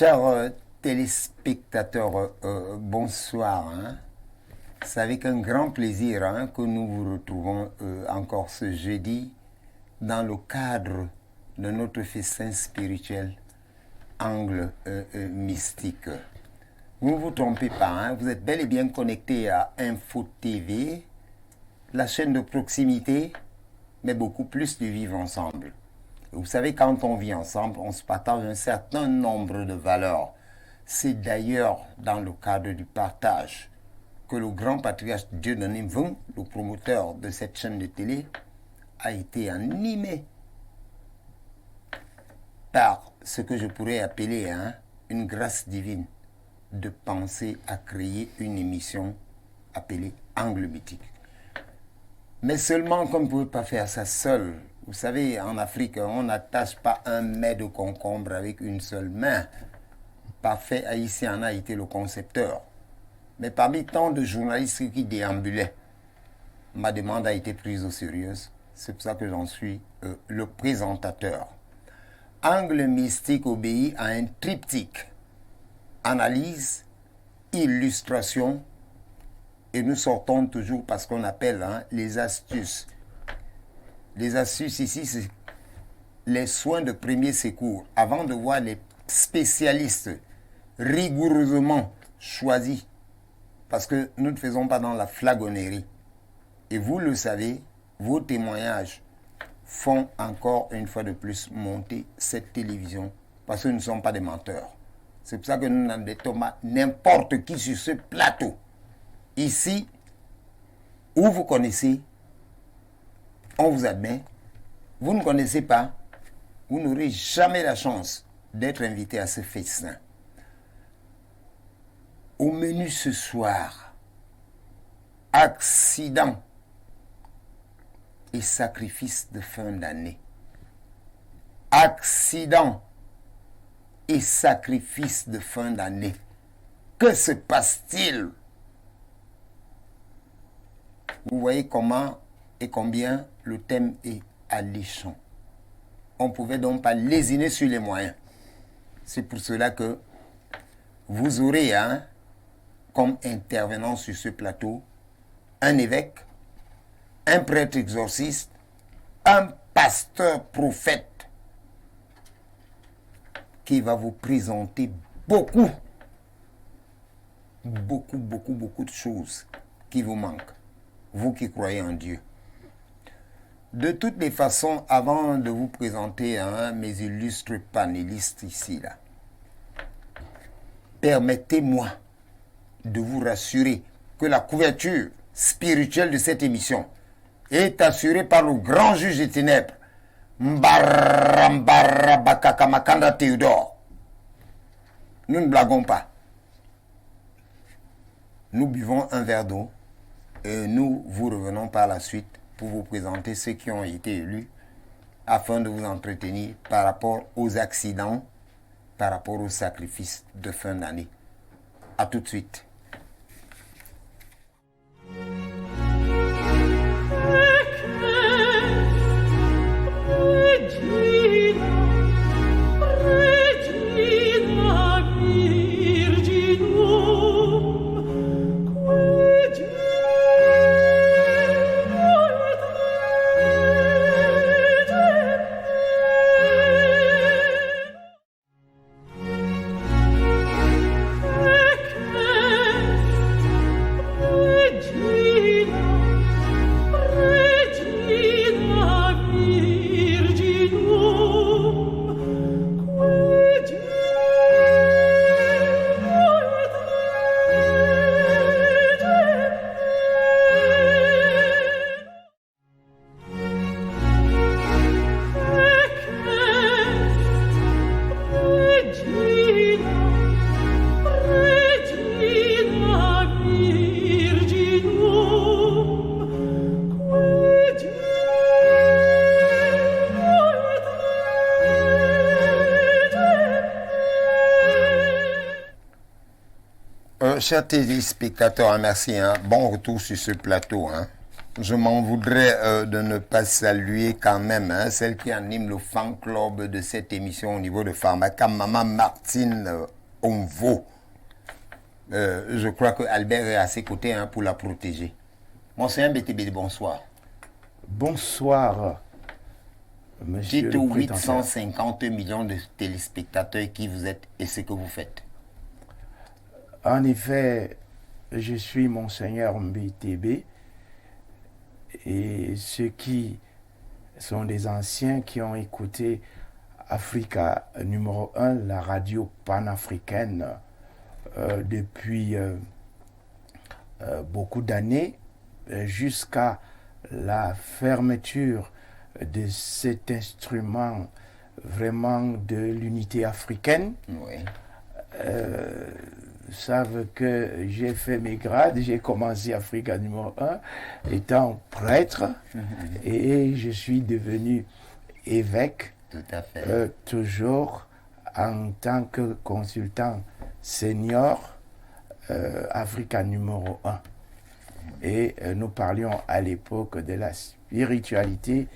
Chers téléspectateurs, bonsoir. C'est avec un grand plaisir que nous vous retrouvons encore ce jeudi dans le cadre de notre festin spirituel Angle Mystique. Vous ne vous trompez pas, vous êtes bel et bien connecté à Info TV, la chaîne de proximité, mais beaucoup plus du vivre ensemble. Vous savez, quand on vit ensemble, on se partage un certain nombre de valeurs. C'est d'ailleurs dans le cadre du partage que le grand patriarche Dieudonné Mvung, le promoteur de cette chaîne de télé, a été animé par ce que je pourrais appeler une grâce divine de penser à créer une émission appelée Angle Mythique. Mais seulement qu'on ne pouvait pas faire ça seul. Vous savez, en Afrique, on n'attache pas un mets de concombre avec une seule main. Parfait Haïtien en a été le concepteur. Mais parmi tant de journalistes qui déambulaient, ma demande a été prise au sérieux. C'est pour ça que j'en suis le présentateur. Angle Mystique obéit à un triptyque. Analyse, illustration, et nous sortons toujours parce qu'on appelle les astuces. Les astuces ici, c'est les soins de premier secours. Avant de voir les spécialistes rigoureusement choisis, parce que nous ne faisons pas dans la flagonnerie. Et vous le savez, vos témoignages font encore une fois de plus monter cette télévision, parce que nous ne sommes pas des menteurs. C'est pour ça que nous n'embêtons pas n'importe qui sur ce plateau. Ici, où vous connaissez, on vous admet. Vous ne connaissez pas, vous n'aurez jamais la chance d'être invité à ce festin. Au menu ce soir, accident et sacrifice de fin d'année. Accident et sacrifice de fin d'année. Que se passe-t-il? Vous voyez comment et combien le thème est alléchant. On ne pouvait donc pas lésiner sur les moyens. C'est pour cela que vous aurez comme intervenant sur ce plateau un évêque, un prêtre exorciste, un pasteur prophète qui va vous présenter beaucoup de choses qui vous manquent, vous qui croyez en Dieu. De toutes les façons, avant de vous présenter mes illustres panélistes ici, là, permettez-moi de vous rassurer que la couverture spirituelle de cette émission est assurée par le grand juge des ténèbres, Mbarambara Bakakamakanda Théodore. Nous ne blaguons pas. Nous buvons un verre d'eau et nous vous revenons par la suite pour vous présenter ceux qui ont été élus afin de vous entretenir par rapport aux accidents, par rapport aux sacrifices de fin d'année. À tout de suite. Chers téléspectateurs, merci. Bon retour sur ce plateau. Je m'en voudrais de ne pas saluer quand même celle qui anime le fan club de cette émission au niveau de Pharmaca, Maman Martine Onvo. Je crois que Albert est à ses côtés pour la protéger. Monseigneur BTB, bonsoir. Bonsoir, monsieur Dites le aux président. 850 millions de téléspectateurs qui vous êtes et ce que vous faites. En effet, je suis Monseigneur BTB et ceux qui sont des anciens qui ont écouté Africa numéro 1, la radio panafricaine, depuis beaucoup d'années, jusqu'à la fermeture de cet instrument vraiment de l'unité africaine. Oui. Savent que j'ai fait mes grades, j'ai commencé Africa numéro 1 étant prêtre et je suis devenu évêque. Tout à fait. Toujours en tant que consultant senior Africa numéro 1. Et nous parlions à l'époque de la spiritualité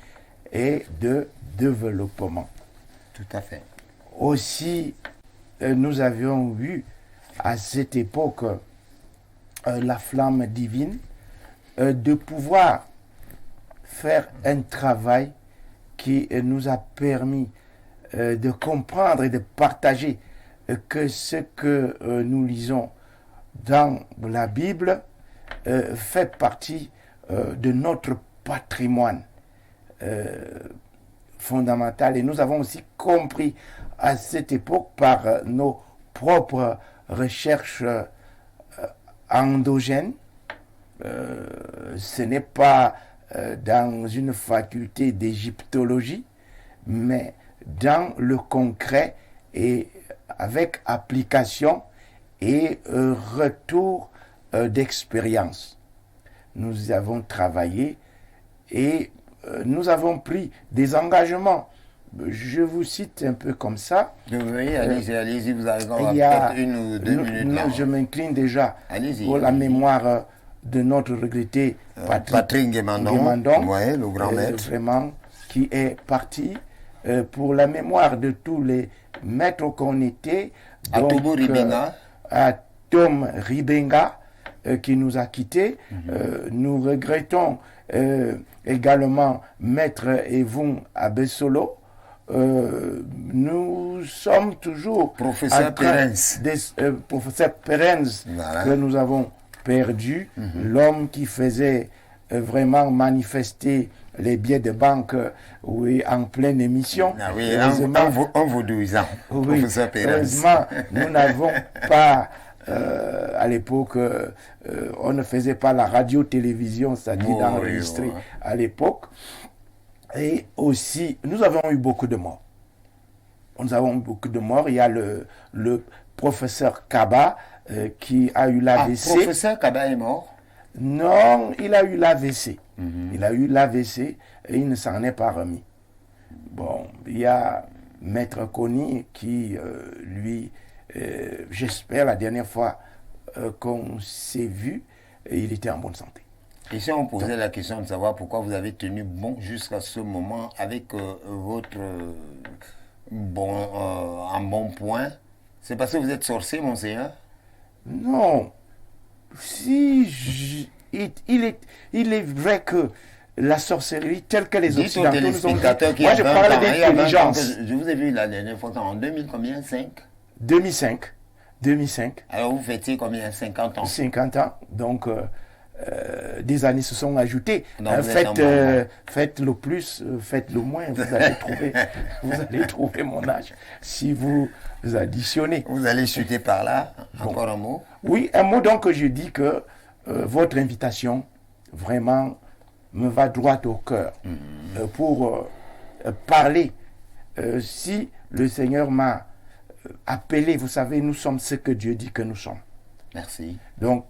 et de développement. Tout à fait. Aussi, nous avions vu à cette époque la flamme divine de pouvoir faire un travail qui nous a permis de comprendre et de partager que ce que nous lisons dans la Bible fait partie de notre patrimoine fondamental. Et nous avons aussi compris à cette époque par nos propres recherches endogènes. Ce n'est pas dans une faculté d'égyptologie, mais dans le concret et avec application et retour d'expérience. Nous avons travaillé et nous avons pris des engagements. Je vous cite un peu comme ça. Oui, allez-y, vous avez peut-être 1 ou 2 minutes là. Je m'incline déjà pour la allez-y. mémoire de notre regretté Patrick Guémandon, ouais, le grand maître. Vraiment, qui est parti pour la mémoire de tous les maîtres qu'on était. Atobo Ribenga. Tom Ribenga, qui nous a quittés. Nous regrettons également Maître Evun Abesolo. Nous sommes toujours Professeur Perens. Professeur Perens, Voilà. que nous avons perdu, l'homme qui faisait vraiment manifester les billets de banque en pleine émission. Ah oui, en vaudouisant, Oui, professeur Perens. heureusement, nous n'avons pas, à l'époque, on ne faisait pas la radio-télévision, c'est-à-dire d'enregistrer à l'époque. Et aussi, nous avons eu beaucoup de morts. Nous avons eu beaucoup de morts. Il y a le professeur Kaba qui a eu l'AVC. Professeur Kaba est mort? Non, il a eu l'AVC. Il a eu l'AVC et il ne s'en est pas remis. Bon, il y a Maître Kony qui, lui, j'espère la dernière fois qu'on s'est vu, il était en bonne santé. Et si on posait la question de savoir pourquoi vous avez tenu bon jusqu'à ce moment avec votre en bon point, c'est parce que vous êtes sorcier, monseigneur? Non. Si il est vrai que la sorcellerie telle que les Occidentaux nous ont dit. Moi, je parlais d'intelligence. Je vous ai vu la dernière fois en 2000 combien? 2005. Alors vous fêtiez combien? 50 ans? 50 ans. Donc, des années se sont ajoutées. Faites le plus, faites le moins. Vous allez trouver mon âge. Si vous additionnez. Vous allez chuter par là. Encore un mot? Oui, un mot donc que je dis que votre invitation vraiment me va droit au cœur pour parler. Si le Seigneur m'a appelé, vous savez, nous sommes ce que Dieu dit que nous sommes. Merci. Donc,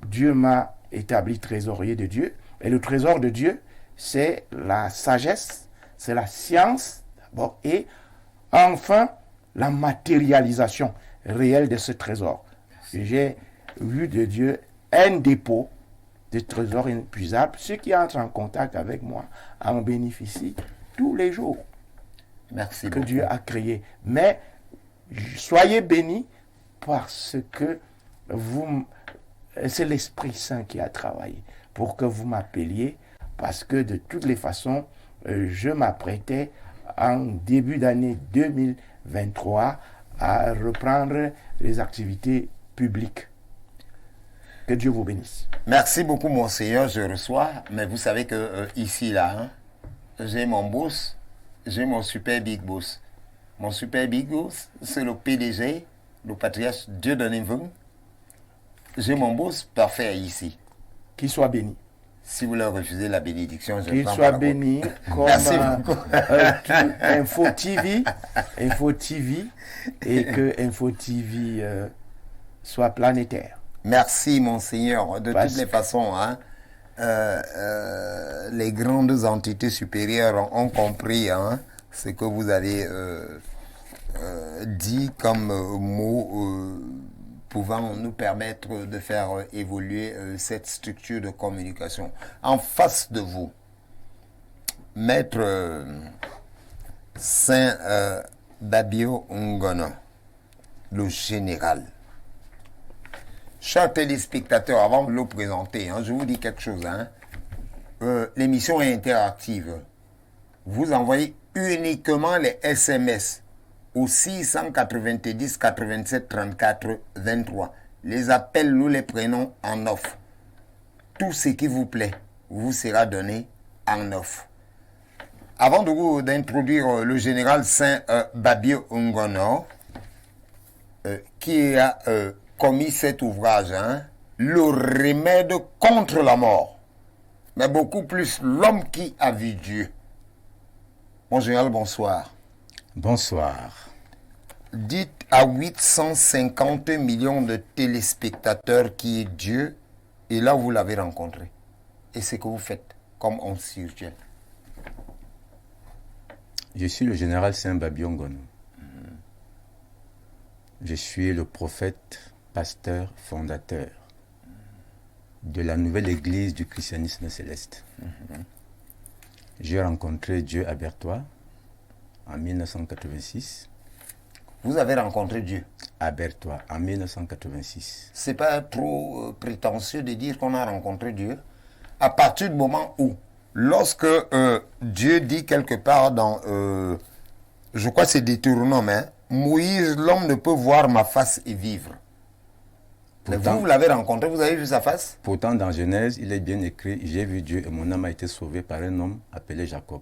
Dieu m'a établi trésorier de Dieu. Et le trésor de Dieu, c'est la sagesse, c'est la science d'abord, et enfin, la matérialisation réelle de ce trésor. J'ai vu de Dieu un dépôt des trésors inépuisables. Ceux qui entrent en contact avec moi en bénéficient tous les jours. Merci que beaucoup. Dieu a créé. Mais soyez bénis parce que c'est l'Esprit Saint qui a travaillé pour que vous m'appeliez, parce que de toutes les façons, je m'apprêtais en début d'année 2023 à reprendre les activités publiques. Que Dieu vous bénisse. Merci beaucoup, Monseigneur, je reçois, mais vous savez que ici, là, hein, j'ai mon boss, j'ai mon super big boss. Mon super big boss, c'est le PDG, le patriarche Dieudonné Mvung. J'ai mon boss parfait ici. Qu'il soit béni. Si vous leur refusez la bénédiction, je Qu'il prends soit pas béni comme Merci beaucoup. Info TV, et que Info TV soit planétaire. Merci, Monseigneur. De toutes les façons, hein, les grandes entités supérieures ont compris hein, ce que vous avez dit comme mot pouvant nous permettre de faire évoluer cette structure de communication. En face de vous, Maître Saint Babio Ngono, le général. Chers téléspectateurs, avant de le présenter, hein, je vous dis quelque chose. Hein. L'émission est interactive. Vous envoyez uniquement les SMS au 690 87 34 23. Les appels, nous les prenons en off. Tout ce qui vous plaît vous sera donné en off. Avant d'introduire le général Saint Babio Ngono, qui a commis cet ouvrage, hein, le remède contre la mort, mais beaucoup plus l'homme qui a vu Dieu. Mon général, bonsoir. Bonsoir. Dites à 850 millions de téléspectateurs qui est Dieu, et là vous l'avez rencontré. Et ce que vous faites comme homme spirituel. Je suis le général Saint Babio Ngono. Je suis le prophète, pasteur, fondateur de la nouvelle église du christianisme céleste. J'ai rencontré Dieu à Berthois en 1986. Vous avez rencontré Dieu à Berthois en 1986. C'est pas trop prétentieux de dire qu'on a rencontré Dieu à partir du moment où, lorsque Dieu dit quelque part dans, je crois que c'est Deutéronome, hein, Moïse, l'homme ne peut voir ma face et vivre. Pourtant, vous l'avez rencontré, vous avez vu sa face? Pourtant, dans Genèse, il est bien écrit, j'ai vu Dieu et mon âme a été sauvée par un homme appelé Jacob.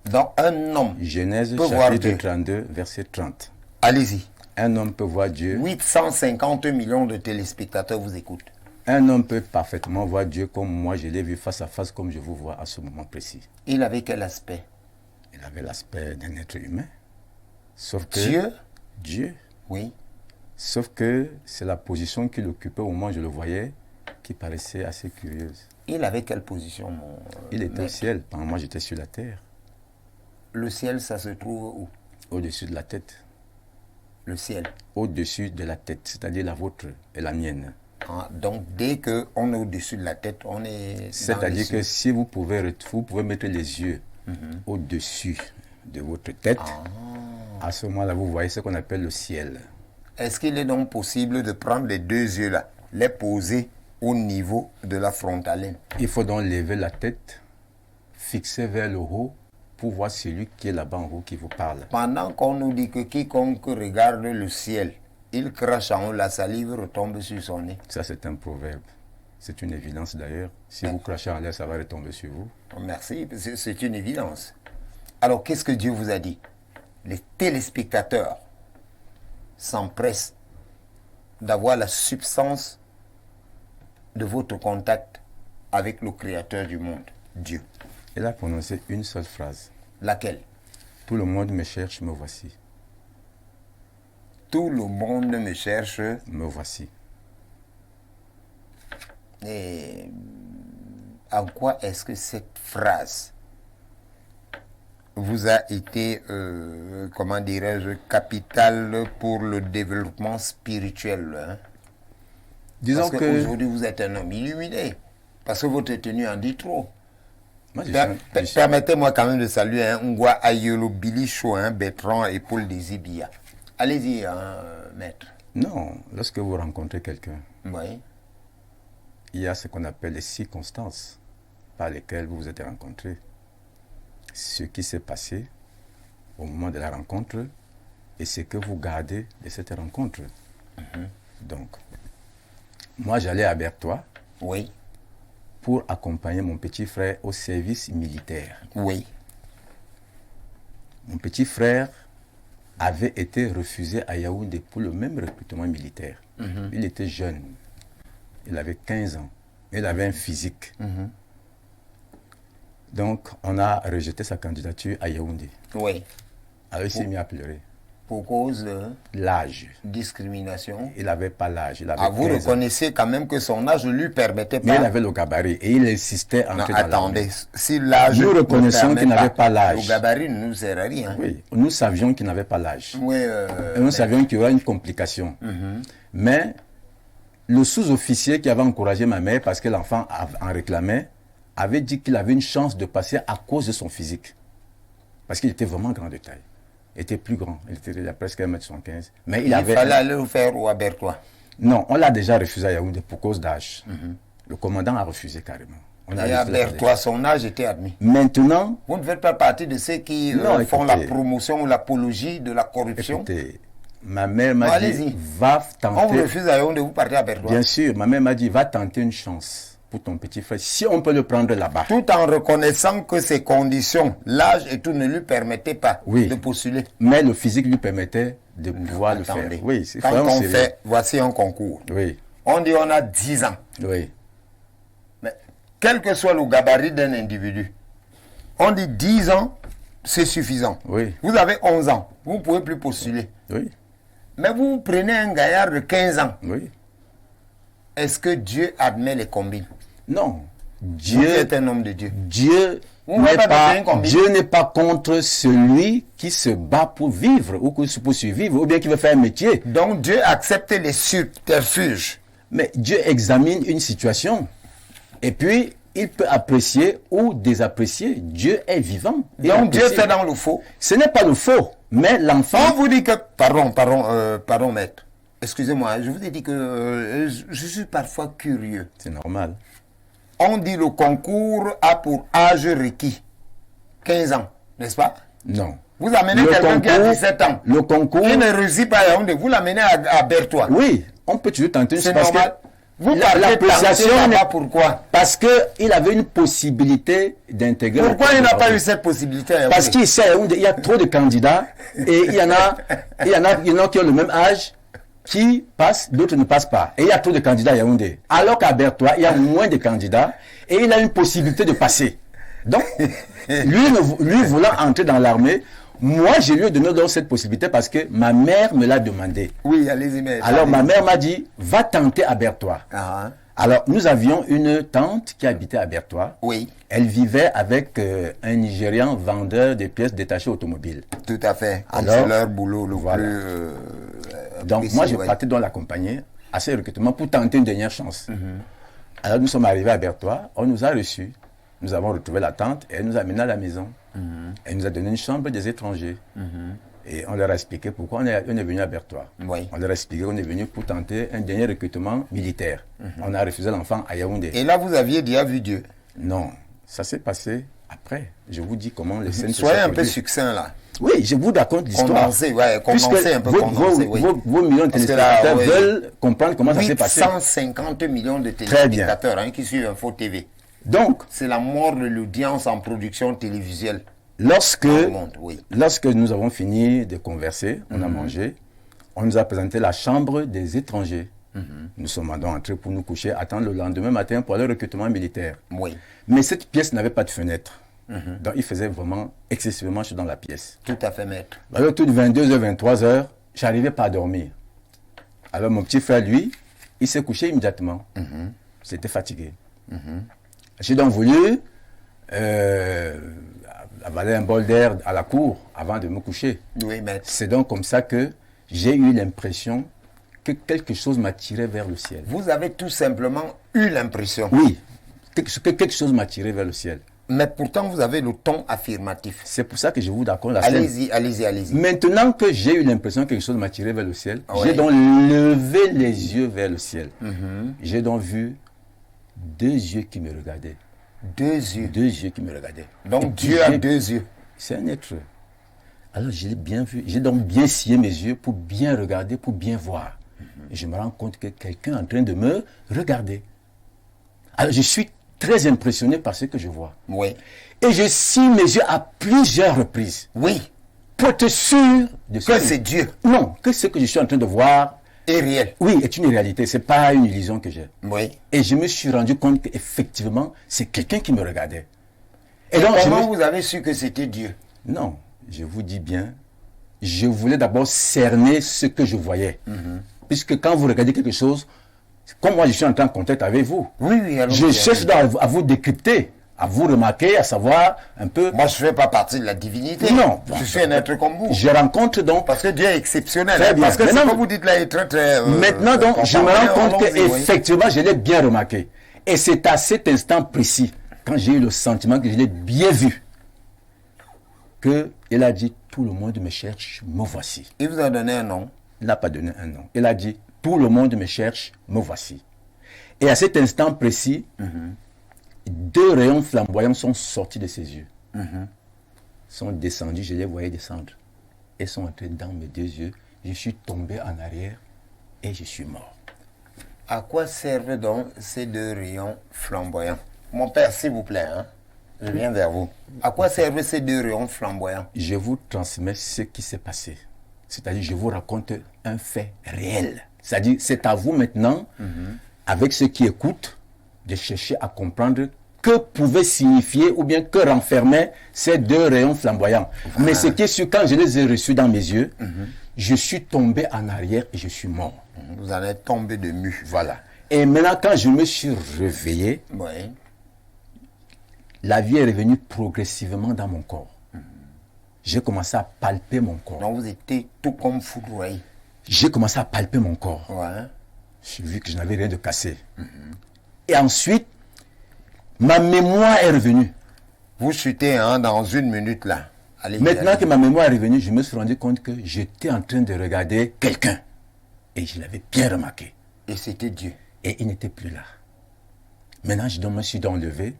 Donc un homme Genèse peut voir chapitre Dieu. 32, verset 30. Allez-y. Un homme peut voir Dieu. 850 millions de téléspectateurs vous écoutent. Un homme peut parfaitement voir Dieu comme moi, je l'ai vu face à face, comme je vous vois à ce moment précis. Il avait quel aspect? Il avait l'aspect d'un être humain. Sauf que Dieu. Oui. Sauf que c'est la position qu'il occupait au moment où je le voyais qui paraissait assez curieuse. Il avait quelle position Il était au ciel, pendant moi j'étais sur la terre. Le ciel, ça se trouve où? Au-dessus de la tête. Le ciel? Au-dessus de la tête, c'est-à-dire la vôtre et la mienne. Ah, donc dès qu'on est au-dessus de la tête, on est... C'est-à-dire que si vous pouvez mettre les yeux au-dessus de votre tête, à ce moment-là, vous voyez ce qu'on appelle le ciel. Est-ce qu'il est donc possible de prendre les deux yeux-là, les poser au niveau de la frontale? Il faut donc lever la tête, fixer vers le haut, pour voir celui qui est là-bas en haut qui vous parle. Pendant qu'on nous dit que quiconque regarde le ciel, il crache en haut, la salive retombe sur son nez. Ça, c'est un proverbe. C'est une évidence d'ailleurs. Si vous crachez en l'air, ça va retomber sur vous. Merci, c'est une évidence. Alors, qu'est-ce que Dieu vous a dit? Les téléspectateurs s'empressent d'avoir la substance de votre contact avec le Créateur du monde, Dieu. Il a prononcé une seule phrase. Laquelle? Tout le monde me cherche, me voici. Tout le monde me cherche. Me voici. Et en quoi est-ce que cette phrase vous a été, comment dirais-je, capitale pour le développement spirituel, hein? Disons Parce qu'aujourd'hui, vous êtes un homme illuminé. Parce que votre tenue en dit trop. Moi, Permettez-moi quand même de saluer Ngwa Ayolo Billy Cho, Bertrand et Paul Desibia. Allez-y, maître. Non, lorsque vous rencontrez quelqu'un, Oui. il y a ce qu'on appelle les circonstances par lesquelles vous vous êtes rencontrés. Ce qui s'est passé au moment de la rencontre et ce que vous gardez de cette rencontre. Donc, moi j'allais à Berthois Oui. pour accompagner mon petit frère au service militaire. Oui. Mon petit frère avait été refusé à Yaoundé pour le même recrutement militaire. Il était jeune. Il avait 15 ans. Il avait un physique. Donc, on a rejeté sa candidature à Yaoundé. Oui. Alors, il s'est mis à pleurer. Pour cause de L'âge. discrimination. Il n'avait pas l'âge. Il avait Vous 15 ans. reconnaissez quand même que son âge ne lui permettait pas. Mais il avait le gabarit et il insistait à Non, entrer dans attendez. l'armée. Si l'âge. Nous ne reconnaissons permet qu'il n'avait pas l'âge. Le gabarit ne nous sert à rien. Oui, nous savions qu'il n'avait pas l'âge. Oui, Et nous savions qu'il y aurait une complication. Mais le sous-officier qui avait encouragé ma mère, parce que l'enfant en réclamait, avait dit qu'il avait une chance de passer à cause de son physique. Parce qu'il était vraiment grand de taille. Il était plus grand. Il était presque 1m75. Mais il avait... fallait aller le faire au Berthois. Non, on l'a déjà refusé à Yaoundé pour cause d'âge. Le commandant a refusé carrément. On a Et à refusé la Berthois, son âge était admis. Maintenant, Vous ne faites pas partie de ceux qui Non, font écoutez. la promotion ou l'apologie de la corruption. écoutez, ma mère m'a Bon, dit, allez-y. va On vous tenter... refuse à Yaoundé, vous partez à Berthois. Bien sûr, ma mère m'a dit, va tenter une chance pour ton petit frère. Si on peut le prendre là-bas. Tout en reconnaissant que ses conditions, l'âge et tout ne lui permettaient pas Oui. de postuler. Mais le physique lui permettait de pouvoir le faire. Attendez. Oui, c'est Quand vraiment on sérieux. fait, voici un concours. Oui, On dit on a 10 ans. oui. Mais quel que soit le gabarit d'un individu, on dit 10 ans, c'est suffisant. Oui. Vous avez 11 ans, vous ne pouvez plus postuler. Oui, Mais vous prenez un gaillard de 15 ans. oui. Est-ce que Dieu admet les combines? Non. Vous Dieu, êtes un homme de Dieu. Dieu Vous ne pouvez n'est pas pas, donner un combine. Dieu n'est pas contre celui qui se bat pour vivre ou pour survivre ou bien qui veut faire un métier. Donc Dieu accepte les subterfuges. Mais Dieu examine une situation et puis il peut apprécier ou désapprécier. Dieu est vivant. Il Donc Dieu apprécie. fait dans le faux. Ce n'est pas le faux, mais l'enfant... On vous dit que... Pardon, maître. Excusez-moi, je vous ai dit que je suis parfois curieux. C'est normal. On dit le concours a pour âge requis 15 ans, n'est-ce pas? Non. Vous amenez Le quelqu'un qui a concours- 17 ans. Le concours... Qui ne réussit pas à Yaoundé, vous l'amenez à Berthois. Oui, on peut toujours tenter une C'est parce normal. que Vous la- partez l'appréciation tenter n'est- là-bas, pourquoi? parce qu'il avait une possibilité d'intégrer... Pourquoi le il n'a pas Yaoundé. eu cette possibilité à Yaoundé? Parce qu'il sait, il y a trop de candidats et il y en a qui ont le même âge, qui passent, d'autres ne passent pas. Et il y a trop de candidats à Yaoundé. Alors qu'à Berthois, il y a moins de candidats et il a une possibilité de passer. Donc, lui voulant entrer dans l'armée, moi, je lui ai donné donc cette possibilité parce que ma mère me l'a demandé. Oui, allez-y, maître. Alors, ma allez-y. mère m'a dit, va tenter à Berthois. Ah, Alors, nous avions une tante qui habitait à Berthois. oui, Elle vivait avec un Nigérian vendeur de pièces détachées automobiles. tout à fait. Comme Alors, c'est leur boulot le voilà. plus... Donc, précis, moi, je ouais. partais donc l'accompagner à ce recrutement pour tenter une dernière chance. Alors, nous sommes arrivés à Berthois, on nous a reçus. Nous avons retrouvé la tante et elle nous a amenés à la maison. Elle nous a donné une chambre des étrangers. Et on leur a expliqué pourquoi on est venu à Berthois. Oui. On leur a expliqué qu'on est venu pour tenter un dernier recrutement militaire. On a refusé l'enfant à Yaoundé. Et là, vous aviez déjà vu Dieu. Non, ça s'est passé après. Je vous dis comment les scènes se sont Soyez un peu produites. succinct là. Oui, je vous raconte l'histoire. Condensé, ouais, condensé Puisque un peu, vos, condensé, vos- oui. vos millions de Parce que là, téléspectateurs oui. veulent comprendre comment ça s'est passé. 850 millions de Très bien. téléspectateurs qui suivent Info TV. Donc, C'est la mort de l'audience en production télévisuelle lorsque, dans le monde, oui. lorsque nous avons fini de converser, on a mangé, on nous a présenté la chambre des étrangers. Nous sommes donc entrés pour nous coucher, attendre le lendemain matin pour le recrutement militaire. Oui, Mais cette pièce n'avait pas de fenêtre. Donc, il faisait vraiment excessivement chaud dans la pièce. tout à fait, maître. Alors, toutes 22h, 23h, j'arrivais pas à dormir. Alors, mon petit frère, lui, il s'est couché immédiatement. C'était fatigué. J'ai donc voulu avaler un bol d'air à la cour avant de me coucher. Oui, maître. C'est donc comme ça que j'ai eu l'impression que quelque chose m'a tiré vers le ciel. Vous avez tout simplement eu l'impression. Oui, quelque chose m'a tiré vers le ciel. Mais pourtant, vous avez le ton affirmatif. C'est pour ça que je vous raconte la scène. Allez-y, allez-y, allez-y. Maintenant que j'ai eu l'impression que quelque chose m'a tiré vers le ciel, Ouais. j'ai donc levé les yeux vers le ciel. J'ai donc vu 2 yeux qui me regardaient. 2 yeux. 2 yeux qui me regardaient. Donc Et puis Dieu a j'ai- 2 yeux. C'est un être. Alors je l'ai bien vu. J'ai donc bien scié mes yeux pour bien regarder, pour bien voir. Et je me rends compte que quelqu'un est en train de me regarder. Alors je suis très impressionné par ce que je vois. Oui. Et je scie mes yeux à plusieurs reprises Oui. pour être sûr de ce Que c'est Dieu. Non, que ce que je suis en train de voir, Et réel. oui, est une réalité. C'est pas une illusion que j'ai. Oui. Et je me suis rendu compte qu'effectivement, c'est quelqu'un qui me regardait. Et donc, je Comment me- vous avez su que c'était Dieu? Non, je vous dis bien, je voulais d'abord cerner ce que je voyais. Puisque quand vous regardez quelque chose, comme moi je suis en contact avec vous, Oui, oui, allons-y, je allons-y. cherche donc à vous décrypter, à vous remarquer, à savoir un peu. Moi, je ne fais pas partie de la divinité. Non. Je suis un être comme vous. Je rencontre donc. Parce que Dieu est exceptionnel. Très hein, bien. Parce que ce Maintenant- que vous dites là est très, très... Maintenant donc, je me rends compte allons-y, oui. qu'effectivement, je l'ai bien remarqué. Et c'est à cet instant précis, quand j'ai eu le sentiment que je l'ai bien vu, qu'il a dit, tout le monde me cherche, me voici. Il vous a donné un nom. Il n'a pas donné un nom. Il a dit, tout le monde me cherche, me voici. Et à cet instant précis, 2 rayons flamboyants sont sortis de ses yeux. Sont descendus, je les voyais descendre. Et sont entrés dans mes 2 yeux. Je suis tombé en arrière et je suis mort. À quoi servent donc ces 2 rayons flamboyants? Mon père, s'il vous plaît, hein, je viens vers vous. À quoi servent ces 2 rayons flamboyants? Je vous transmets ce qui s'est passé. C'est-à-dire, je vous raconte un fait réel. C'est-à-dire, c'est à vous maintenant, avec ceux qui écoutent, de chercher à comprendre que pouvaient signifier ou bien que renfermaient ces 2 rayons flamboyants. Mais ce qui est sûr, quand je les ai reçus dans mes yeux, je suis tombé en arrière et je suis mort. Vous en êtes tombé de mu. Voilà. Et maintenant, quand je me suis réveillé, Oui. la vie est revenue progressivement dans mon corps. J'ai commencé à palper mon corps. Donc vous étiez tout comme foudroyé. J'ai commencé à palper mon corps. Ouais. J'ai vu que je n'avais rien de cassé. Et ensuite, ma mémoire est revenue. Vous chutez hein, dans 1 minute là. Allez, Maintenant que ma mémoire est revenue, je me suis rendu compte que j'étais en train de regarder quelqu'un. Et je l'avais bien remarqué. Et c'était Dieu. Et il n'était plus là. Maintenant, je me suis donc levé.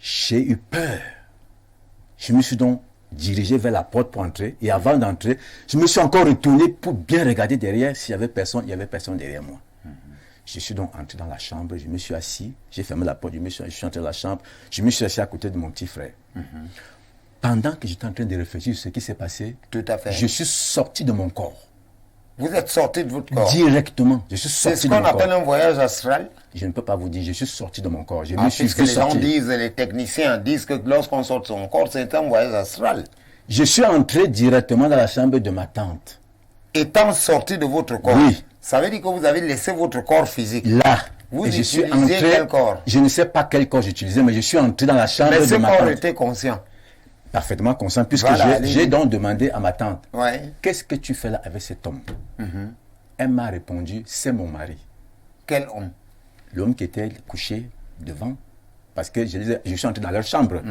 J'ai eu peur. Je me suis donc dirigé vers la porte pour entrer. Et avant d'entrer, je me suis encore retourné pour bien regarder derrière. S'il y avait personne, il n'y avait personne derrière moi. Je suis donc entré dans la chambre, je me suis assis, j'ai fermé la porte, je suis entré dans la chambre, je me suis assis à côté de mon petit frère. Pendant que j'étais en train de réfléchir sur ce qui s'est passé, Tout à fait. je suis sorti de mon corps. Vous êtes sorti de votre corps. Directement, je suis C'est sorti ce de qu'on mon appelle corps. un voyage astral. Je ne peux pas vous dire, je suis sorti de mon corps. Je Ah, me suis puisque vu les gens sortir. disent, les techniciens disent que lorsqu'on sort de son corps, c'est un voyage astral. Je suis entré directement dans la chambre de ma tante. Étant sorti de votre corps, Oui. ça veut dire que vous avez laissé votre corps physique. Là, Vous et je suis utilisiez entré. quel corps? Je ne sais pas quel corps j'utilisais, mais je suis entré dans la chambre Mais de ce ma corps tante. était conscient. Parfaitement conscient, puisque Voilà, j'ai allez-y. j'ai donc demandé à ma tante. Ouais. Qu'est-ce que tu fais là avec cet homme? Elle m'a répondu, c'est mon mari. Quel homme? L'homme qui était couché devant. Parce que je suis entré dans leur chambre.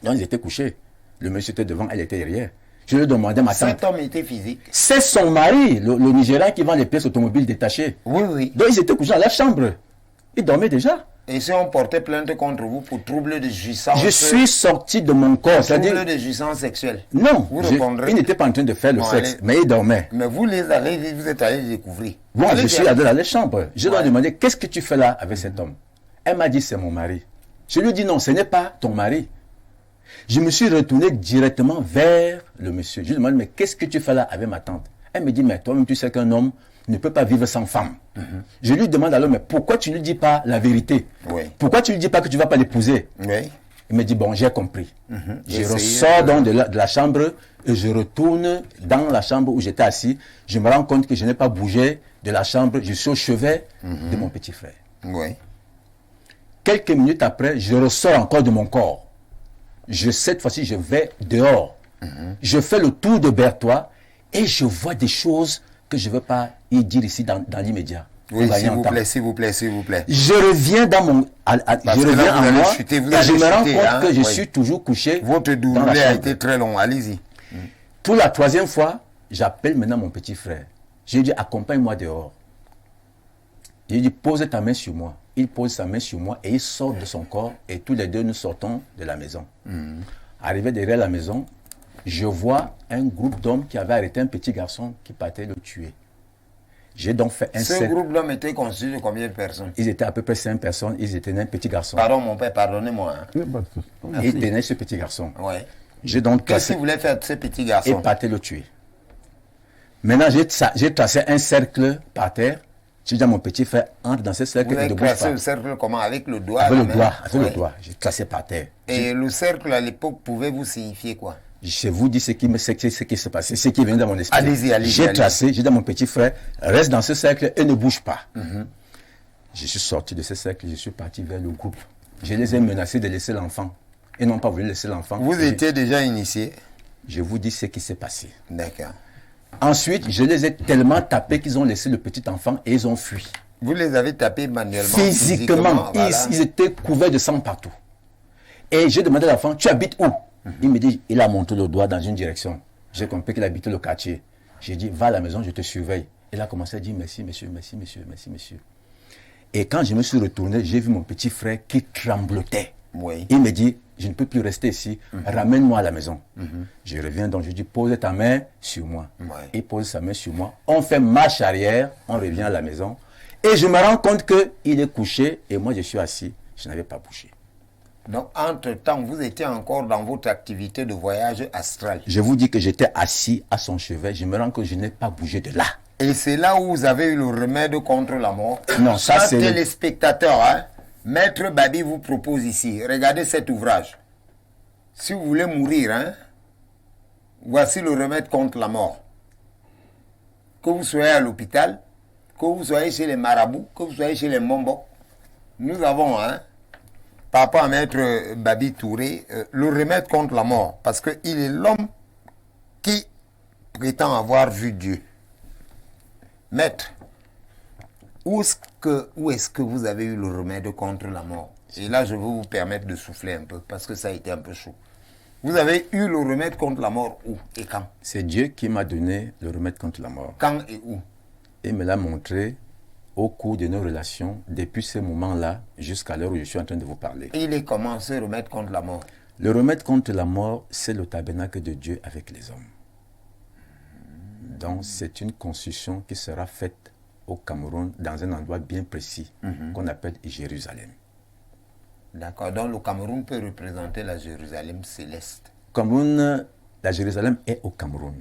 Donc ils étaient couchés. Le monsieur était devant, elle était derrière. Je lui ai demandé à ma tante. Cet homme était physique. C'est son mari, le Nigérian qui vend les pièces automobiles détachées. Oui, oui. Donc ils étaient couchés dans leur chambre. Ils dormaient déjà. Et si on portait plainte contre vous pour trouble de jouissance, Je suis sorti de mon corps. trouble C'est-à-dire, de jouissance sexuelle. non, Vous répondrez. il n'était pas en train de faire le Bon, sexe, allez. mais il dormait. Mais vous les avez, vous êtes allé les découvrir. Bon, Allez, je suis allé dans les chambres. Je lui ai Ouais. demandé, qu'est-ce que tu fais là avec cet homme? Elle m'a dit, c'est mon mari. Je lui ai dit, non, ce n'est pas ton mari. Je me suis retourné directement vers le monsieur. Je lui ai demandé, mais qu'est-ce que tu fais là avec ma tante? Elle me dit, mais toi-même, tu sais qu'un homme ne peut pas vivre sans femme. Je lui demande alors, mais pourquoi tu ne lui dis pas la vérité? Oui. Pourquoi tu ne lui dis pas que tu ne vas pas l'épouser? Oui. Il me dit, bon, j'ai compris. Je Essayez ressors donc de la chambre et je retourne dans la chambre où j'étais assis. Je me rends compte que je n'ai pas bougé de la chambre. Je suis au chevet de mon petit frère. Oui. Quelques minutes après, je ressors encore de mon corps. Cette fois-ci, je vais dehors. Je fais le tour de Berthois et je vois des choses que je ne veux pas y dire ici dans l'immédiat. pour Oui, gagner s'il en vous temps. plaît, s'il vous plaît, s'il vous plaît. Je reviens dans mon, Parce je que là, reviens vous en allez moi chuter, vous et je allez me rends chuter, compte hein. que je Oui. suis toujours couché Votre dans la doublé a chambre. été très long. Allez-y. Pour la troisième fois, j'appelle maintenant mon petit frère. J'ai dit, accompagne-moi dehors. J'ai dit, pose ta main sur moi. Il pose sa main sur moi et il sort de son corps et tous les deux nous sortons de la maison. Arrivé derrière la maison, je vois un groupe d'hommes qui avait arrêté un petit garçon qui partait le tuer. J'ai donc fait un Ce cercle. groupe d'hommes était constitué de combien de personnes? Ils étaient à peu près 5 personnes, ils étaient un petit garçon. Pardon, mon père, pardonnez-moi. Hein. Et ils tenaient ce petit garçon. Ouais. J'ai donc Qu'est-ce tracé qu'il voulait faire de ce petit et garçon? partait le tuer. Maintenant, j'ai tracé un cercle par terre. J'ai dit à mon petit frère, entre dans ce cercle Vous et avez ne bouge tracé pas. le cercle comment? Avec le doigt? Avec la le main? doigt, avec Ouais. le doigt. J'ai tracé par terre. Et le cercle à l'époque pouvait vous signifier quoi? Je vous dis ce qui s'est passé, ce qui est venu dans mon esprit. Allez-y, allez-y, J'ai allez-y. tracé, j'ai dit à mon petit frère, reste dans ce cercle et ne bouge pas. Je suis sorti de ce cercle, je suis parti vers le groupe. Je les ai menacés de laisser l'enfant. Ils n'ont pas voulu laisser l'enfant. Vous Et étiez déjà initié? Je vous dis ce qui s'est passé. D'accord. Ensuite, je les ai tellement tapés qu'ils ont laissé le petit enfant et ils ont fui. Vous les avez tapés manuellement? Physiquement, voilà. ils étaient couverts de sang partout. Et j'ai demandé à l'enfant, tu habites où? Il me dit, il a monté le doigt dans une direction. J'ai compris qu'il habitait le quartier. J'ai dit, va à la maison, je te surveille. Il a commencé à dire, merci, monsieur, merci, monsieur, merci, monsieur. Et quand je me suis retourné, j'ai vu mon petit frère qui tremblotait. Oui. Il me dit, je ne peux plus rester ici, ramène-moi à la maison. Je reviens donc, je dis, pose ta main sur moi. Ouais. Il pose sa main sur moi. On fait marche arrière, on revient à la maison. Et je me rends compte qu'il est couché et moi je suis assis. Je n'avais pas bougé. Donc, entre-temps, vous étiez encore dans votre activité de voyage astral. Je vous dis que j'étais assis à son chevet. Je me rends compte que je n'ai pas bougé de là. Et c'est là où vous avez eu le remède contre la mort. Non, ça, Chers c'est le- téléspectateurs, hein, Maître Babi vous propose ici, regardez cet ouvrage. Si vous voulez mourir, hein, voici le remède contre la mort. Que vous soyez à l'hôpital, que vous soyez chez les marabouts, que vous soyez chez les mombos, nous avons, hein, par rapport à Maître Babi Touré, le remède contre la mort. Parce qu'il est l'homme qui prétend avoir vu Dieu. Maître, où est-ce que vous avez eu le remède contre la mort? Et là, je vais vous permettre de souffler un peu, parce que ça a été un peu chaud. Vous avez eu le remède contre la mort où et quand? C'est Dieu qui m'a donné le remède contre la mort. Quand et où? Il me l'a montré au cours de nos relations, depuis ce moment-là jusqu'à l'heure où je suis en train de vous parler. Il est comment ce remède contre la mort? Le remède contre la mort, c'est le tabernacle de Dieu avec les hommes. Donc, c'est une construction qui sera faite au Cameroun dans un endroit bien précis qu'on appelle Jérusalem. D'accord, donc le Cameroun peut représenter la Jérusalem céleste. Cameroun, la Jérusalem est au Cameroun.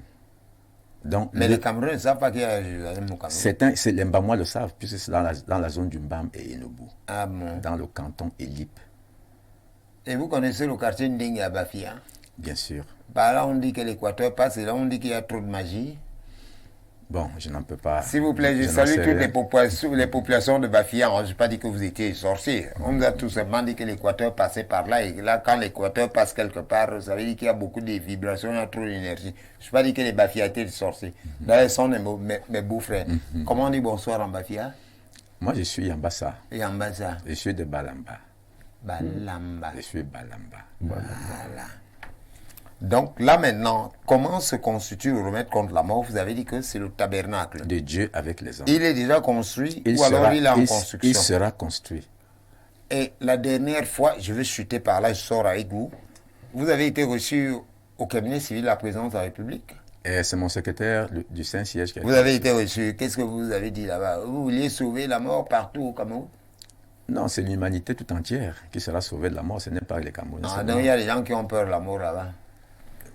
Donc, Mais les Camerounais ne savent pas qu'il y a la Jérusalem au Cameroun. les Mbamois le savent, puisque c'est dans la zone du Mbam et Enugu, Ah bon. dans le canton Elip, Et vous connaissez le quartier Ndingue à Bafia? bien sûr. Par là, on dit que l'Équateur passe et là, on dit qu'il y a trop de magie. Bon, je n'en peux pas. S'il vous plaît, je n'en salue sais toutes rien. les populations de Bafia. Je n'ai pas dit que vous étiez sorciers. On nous a tout simplement dit que l'Équateur passait par là. Et là, quand l'Équateur passe quelque part, ça veut dire qu'il y a beaucoup de vibrations, il y a trop d'énergie. Je n'ai pas dit que les Bafia étaient des sorciers. Là, ils sont mes beaux-frères. Comment on dit bonsoir en Bafia? Moi, je suis Yambassa. Et en Bassa? Je suis de Balamba. Balamba. Je suis Balamba. Voilà. Donc là maintenant, comment se constitue le remède contre la mort? Vous avez dit que c'est le tabernacle. De Dieu avec les hommes. Il est déjà construit ou alors il est en construction? Il sera construit. Et la dernière fois, je vais chuter par là, je sors avec vous. Vous avez été reçu au cabinet civil de la présidence de la République? Et c'est mon secrétaire du Saint-Siège qui a Vous avez été reçu. Qu'est-ce que vous avez dit là-bas? Vous vouliez sauver la mort partout au Cameroun? Non, c'est l'humanité tout entière qui sera sauvée de la mort. Ce n'est pas les Camerounais. Ah, seulement. donc il y a des gens qui ont peur de la mort là-bas.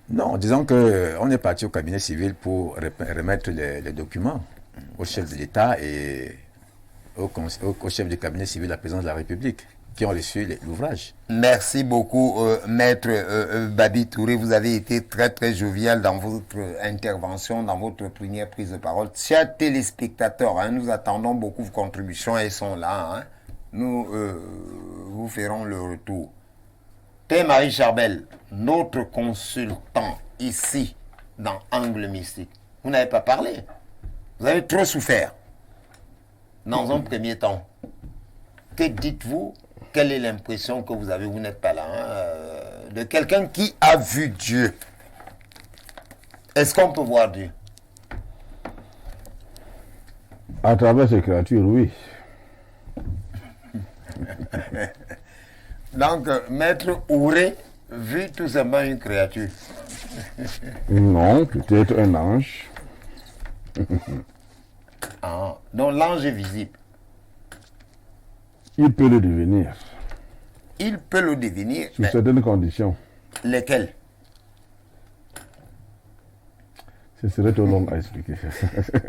Non, disons qu'on est parti au cabinet civil pour remettre les documents au chef de l'État et au chef du cabinet civil de la présidence de la République qui ont reçu l'ouvrage. Merci beaucoup, Maître Babi Touré. Vous avez été très, très jovial dans votre intervention, dans votre première prise de parole. Chers téléspectateurs, hein, nous attendons beaucoup vos contributions. Elles sont là. Hein. Nous vous ferons le retour. Thé Marie Charbel, notre consultant ici dans Angle Mystique. Vous n'avez pas parlé. Vous avez trop souffert. dans un premier temps, que dites-vous? Quelle est l'impression que vous avez? Vous n'êtes pas là, hein, de quelqu'un qui a vu Dieu. Est-ce qu'on peut voir Dieu? À travers ces créatures, oui. Donc, Maître Ouré vu tout simplement une créature. Non, peut-être un ange. Ah, donc l'ange est visible. Il peut le devenir, Il peut le devenir. sous certaines conditions. Lesquelles? Ce serait trop long à expliquer.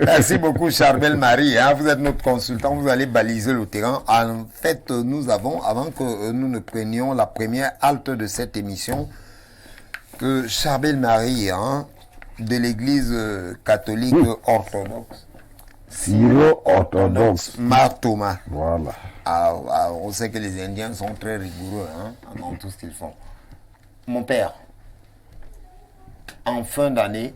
Merci beaucoup, Charbel Marie. Hein, vous êtes notre consultant, vous allez baliser le terrain. En fait, nous avons, avant que nous ne prenions la première halte de cette émission, que Charbel Marie, hein, de l'église catholique orthodoxe, Syro-orthodoxe. Mar Thomas. Voilà. On sait que les Indiens sont très rigoureux, hein, dans tout ce qu'ils font. Mon père, en fin d'année,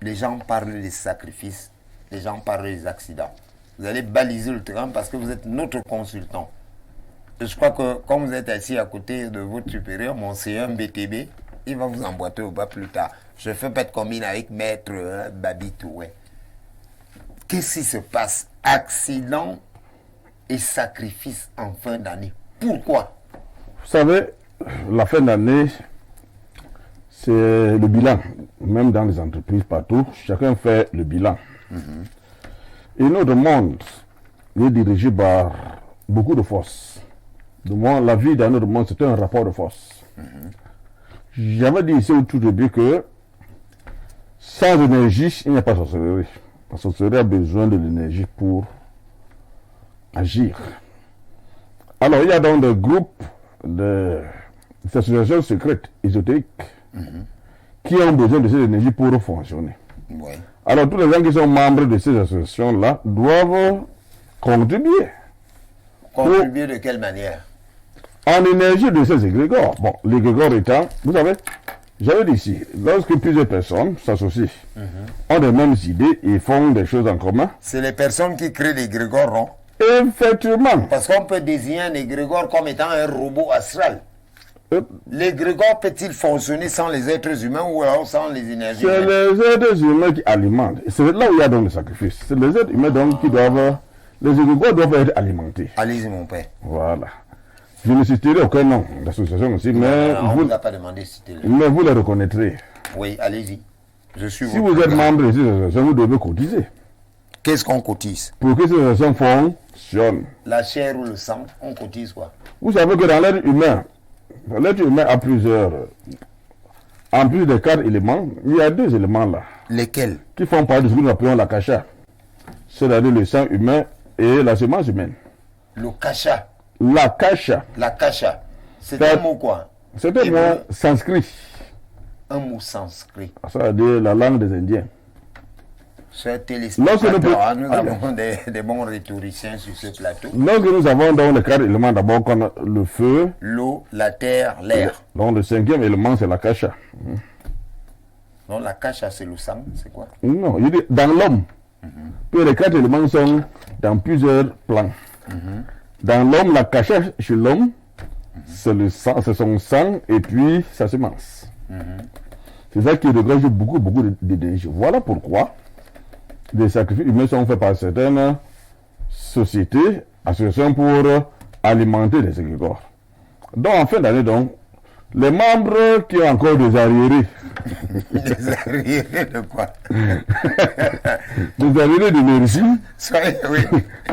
les gens parlent des sacrifices, les gens parlent des accidents. Vous allez baliser le terrain parce que vous êtes notre consultant. Je crois que comme vous êtes assis à côté de votre supérieur, mon C1 BTB, il va vous emboîter au bas plus tard. Je fais pas de combine avec Maître Babi Toué. Qu'est-ce qui se passe? Accident et sacrifice en fin d'année. Pourquoi? Vous savez, la fin d'année, c'est le bilan. Même dans les entreprises, partout, chacun fait le bilan. Et notre monde est dirigé par beaucoup de forces. La vie dans notre monde, c'est un rapport de force. J'avais dit ici au tout début que sans énergie, il n'y a pas de sorcellerie. La sorcellerie a besoin de l'énergie pour agir. Alors, il y a donc des groupes, des associations secrètes, ésotériques, qui ont besoin de cette énergie pour fonctionner. Oui. Alors, tous les gens qui sont membres de ces associations-là doivent contribuer Contribuer de quelle manière? en énergie de ces égrégores. Bon, l'égrégore étant, vous savez, j'avais dit ici, lorsque plusieurs personnes s'associent, ont les mêmes idées et font des choses en commun, C'est les personnes qui créent les grégores ronds. effectivement, Parce qu'on peut désigner un égrégore comme étant un robot astral. L'égrégore peut-il fonctionner sans les êtres humains ou alors sans les énergies c'est humaines? les êtres humains qui alimentent. Et c'est là où il y a donc le sacrifice. C'est les êtres humains donc qui doivent, les égrégores doivent être alimentés. Allez-y, mon père. Voilà. Je ne citerai aucun nom d'association aussi, mais On ne vous, vous a pas demandé si c'était le... mais vous les reconnaîtrez. Oui, allez-y. Je suis Si votre vous êtes grand. membre de ces associations, vous devez cotiser Qu'est-ce qu'on cotise? pour que ces associations fonctionnent. La chair ou le sang, on cotise quoi? Vous savez que dans l'être humain a plusieurs, en plus des 4 éléments, il y a 2 éléments là, Lesquels? qui font partie de ce que nous appelons la kasha, c'est-à-dire le sang humain et la semence humaine. Le kasha. La kasha, La kasha. C'est Ça- un mot quoi? c'est un Hébreu. mot sanskrit, Un mot sanskrit. c'est-à-dire la langue des Indiens. Chers Lorsque téléspectateurs, hein, nous Ah, avons des bons rhétoriciens sur ce plateau. Lorsque nous avons donc les 4 éléments, d'abord qu'on a le feu, L'eau, la terre, l'air. donc le 5e élément c'est la kasha. Non, la kasha, c'est le sang, c'est quoi? Non, il dit dans l'homme. Puis les 4 éléments sont dans plusieurs plans. Dans l'homme, la kasha chez l'homme, c'est le sang, c'est son sang et puis sa semence. C'est ça qui dégage beaucoup d'énergie. Voilà pourquoi des sacrifices humains sont faits par certaines sociétés, associations pour alimenter les égrégores. Donc en fin d'année, donc, les membres qui ont encore des arriérés, Des arriérés de quoi? des arriérés d'énergie, Soyez, oui.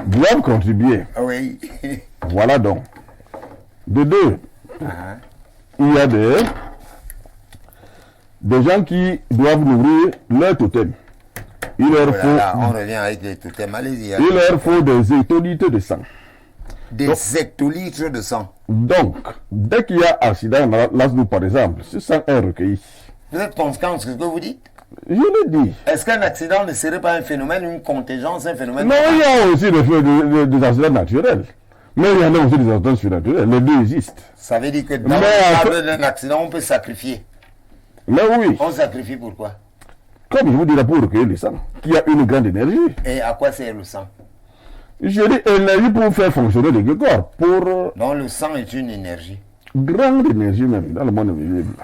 doivent contribuer. Oui. Voilà donc. De deux, il y a des gens qui doivent nourrir leur totem. Il leur, Voilà, on faut, revient avec les totems. Allez-y. il leur faut des hectolitres de sang. Des hectolitres de sang. Donc, dès qu'il y a accident, là, nous par exemple, ce sang est recueilli. Vous êtes conscient de ce que vous dites? Je l'ai dit. Est-ce qu'un accident ne serait pas un phénomène, une contingence, un phénomène? Non, il y a aussi des accidents naturels. Mais il y en a aussi des accidents surnaturels. Les deux existent. Ça veut dire que dans Mais le en cadre d'un accident, on peut sacrifier. Mais oui, On sacrifie pourquoi? comme je vous dis là pour recueillir le sang, qui a une grande énergie. Et à quoi sert le sang? Je dis énergie pour faire fonctionner le corps, pour Donc le sang est une énergie. grande énergie même dans le monde invisible.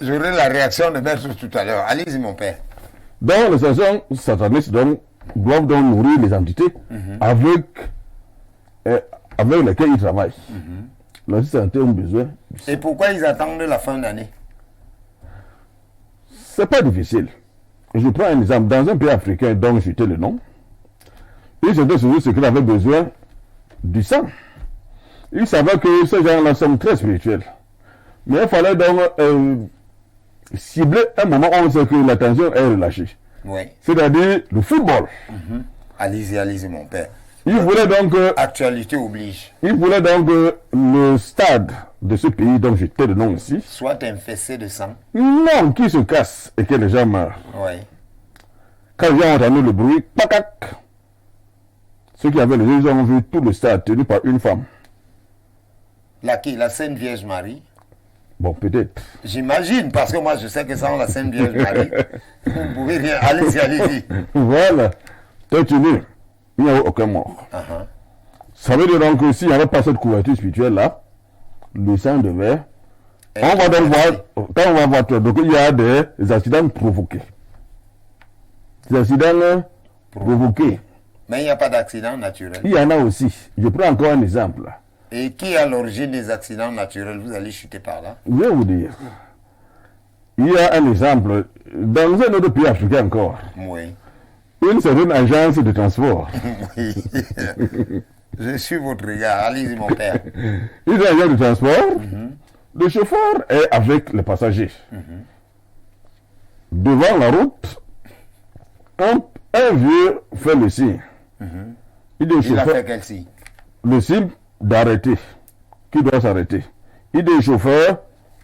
J'aurai la réaction de maître tout à l'heure. Allez-y, mon père. Donc les agents satanistes doivent donc nourrir les entités avec lesquelles ils travaillent. Les entités ont besoin. Et pourquoi ils attendent la fin d'année? C'est pas difficile. Je prends un exemple. Dans un pays africain dont je citais le nom, ils étaient sur ce qu'ils avaient besoin du sang. Ils savaient que ces gens-là sont très spirituels. Mais il fallait donc cibler un moment où on sait que la tension est relâchée. Oui. C'est-à-dire le football. Allez-y, mon père. Ils voulaient donc, Actualité oblige. le stade de ce pays dont je t'ai le nom ici, Soit infesté de sang. non, qui se casse et que les gens meurent. Oui. Quand les gens ont entendu le bruit, pacac, ceux qui avaient les yeux, ils ont vu tout le stade tenu par une femme. La Sainte Vierge Marie. Bon, peut-être. J'imagine, parce que moi je sais que sans la Sainte Vierge Marie, vous ne pouvez rien. Allez-y. Voilà. T'es tenu. Il n'y a aucun mort. Ça veut dire donc que s'il n'y avait pas cette couverture spirituelle-là, le sang devait. On va donc voir, quand on va voir, donc il y a des accidents provoqués. Des accidents provoqués. Mais il n'y a pas d'accident naturel. Il y en a aussi. Je prends encore un exemple. Et qui est à l'origine des accidents naturels? Vous allez chuter par là. Je vais vous dire. Il y a un exemple. Dans un autre pays africain encore, Oui. une certaine agence de transport. Oui. Je suis votre regard. Allez-y, mon père. Une agence de transport. Le chauffeur est avec les passagers. Devant la route, un vieux fait le signe. Il dit au Il a chauffeur, fait quel signe? le signe d'arrêter, qui doit s'arrêter. Il dit au chauffeur,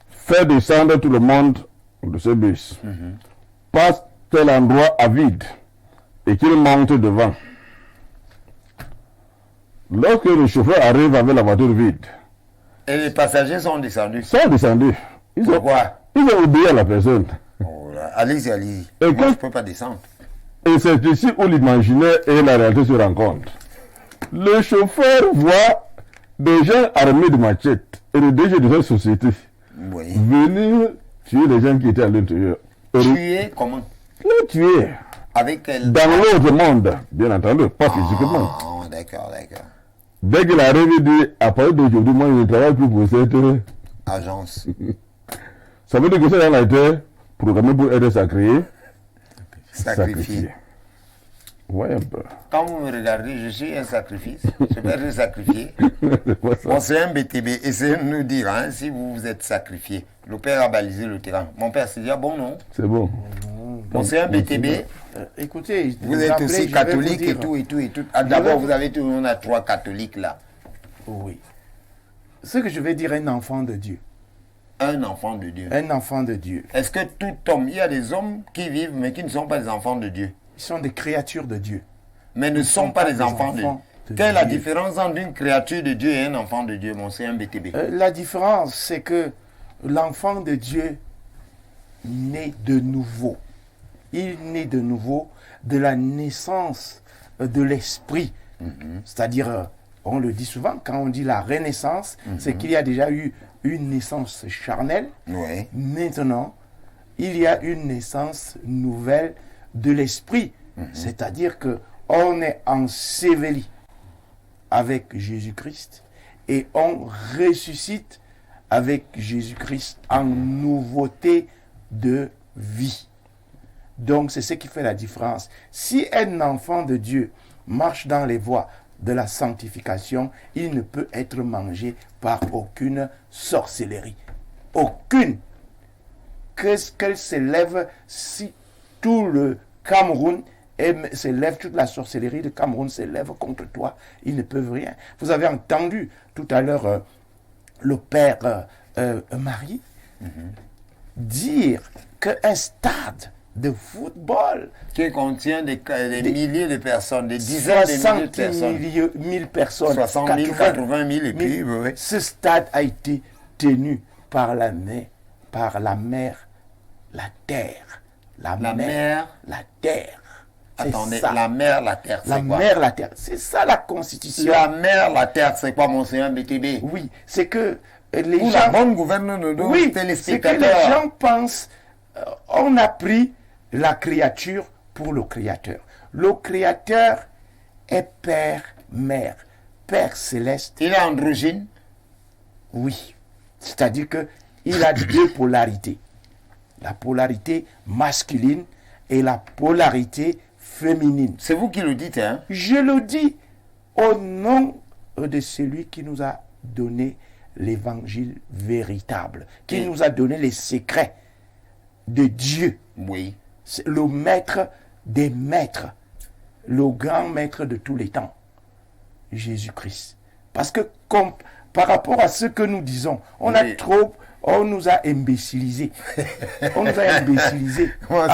fais descendre tout le monde de ce bus. Passe tel endroit à vide et qu'il monte devant. Lorsque le chauffeur arrive avec la voiture vide, Et les passagers sont descendus. ils sont descendus. Pourquoi? Ils ont oublié la personne. Oh là, allez-y. Et Moi, quand- je ne peux pas descendre. Et c'est ici où l'imaginaire et la réalité se rencontrent. Le chauffeur voit des gens armés de machettes et de DG de cette société Oui. venir tuer les gens qui étaient à l'intérieur. Tuer comment? Les tuer. Avec quel... Dans l'autre monde, bien entendu, pas physiquement. Ah, d'accord. Dès qu'il arrive, il dit, à partir d'aujourd'hui, moi, je ne travaille plus pour cette... Agence. Ça veut dire que ces gens-là étaient programmés pour être sacrés. Sacrifié. Ouais, un peu. Quand vous me regardez, je suis un sacrifice. Je vais être sacrifié. C'est pas ça. Bon, c'est un BTB. Essayez de nous dire hein, si vous vous êtes sacrifié. Le père a balisé le terrain. Mon père s'est dit, ah bon, non. C'est bon. Bon, c'est un BTB. Écoutez, Vous êtes rappelez, aussi je vais vous catholique dire- et tout. Ah, d'abord, vous avez tout, on a 3 catholiques là. Oui. Ce que je vais dire, un enfant de Dieu. Un enfant de Dieu. Un enfant de Dieu. Est-ce que tout homme, il y a des hommes qui vivent mais qui ne sont pas des enfants de Dieu, Ils sont des créatures de Dieu. mais ne sont pas des enfants de Dieu? de Quelle est la Dieu. différence entre une créature de Dieu et un enfant de Dieu, mon c'est un BTB? La différence, c'est que l'enfant de Dieu naît de nouveau. Il naît de nouveau de la naissance de l'esprit. C'est-à-dire, on le dit souvent, quand on dit la renaissance, c'est qu'il y a déjà eu une naissance charnelle. Oui. Maintenant, il y a une naissance nouvelle de l'esprit. C'est-à-dire que on est enseveli avec Jésus-Christ et on ressuscite avec Jésus-Christ en nouveauté de vie. Donc, c'est ce qui fait la différence. Si un enfant de Dieu marche dans les voies de la sanctification, il ne peut être mangé par aucune sorcellerie. Aucune. Qu'elle s'élève si tout le Cameroun s'élève, toute la sorcellerie de Cameroun s'élève contre toi, ils ne peuvent rien. Vous avez entendu tout à l'heure le père Marie dire qu'un stade de football Qui contient des milliers de personnes, des dizaines de milliers de 60 personnes. 000 personnes, 60 000, 80 000 et puis, oui. ce stade a été tenu par la mer, la terre. La La mer. la terre. C'est Attendez, ça. la mer, la terre, La c'est quoi? mer, la terre. C'est ça la constitution. La mer, la terre, c'est quoi, monseigneur BTB? Oui, c'est que les Pour gens... la bonne gouvernance de nos Oui, c'est que téléspectateurs. les gens pensent, on a pris la créature pour le créateur. Le créateur est père, mère, père céleste. Il est androgyne. Oui, c'est-à-dire que il a deux polarités. La polarité masculine et la polarité féminine. C'est vous qui le dites, hein? Je le dis au nom de celui qui nous a donné l'évangile véritable, qui nous a donné les secrets de Dieu. Oui. C'est le maître des maîtres, le grand maître de tous les temps, Jésus-Christ. Parce que par rapport à ce que nous disons, on nous a imbécilisés. On nous a imbécilisés en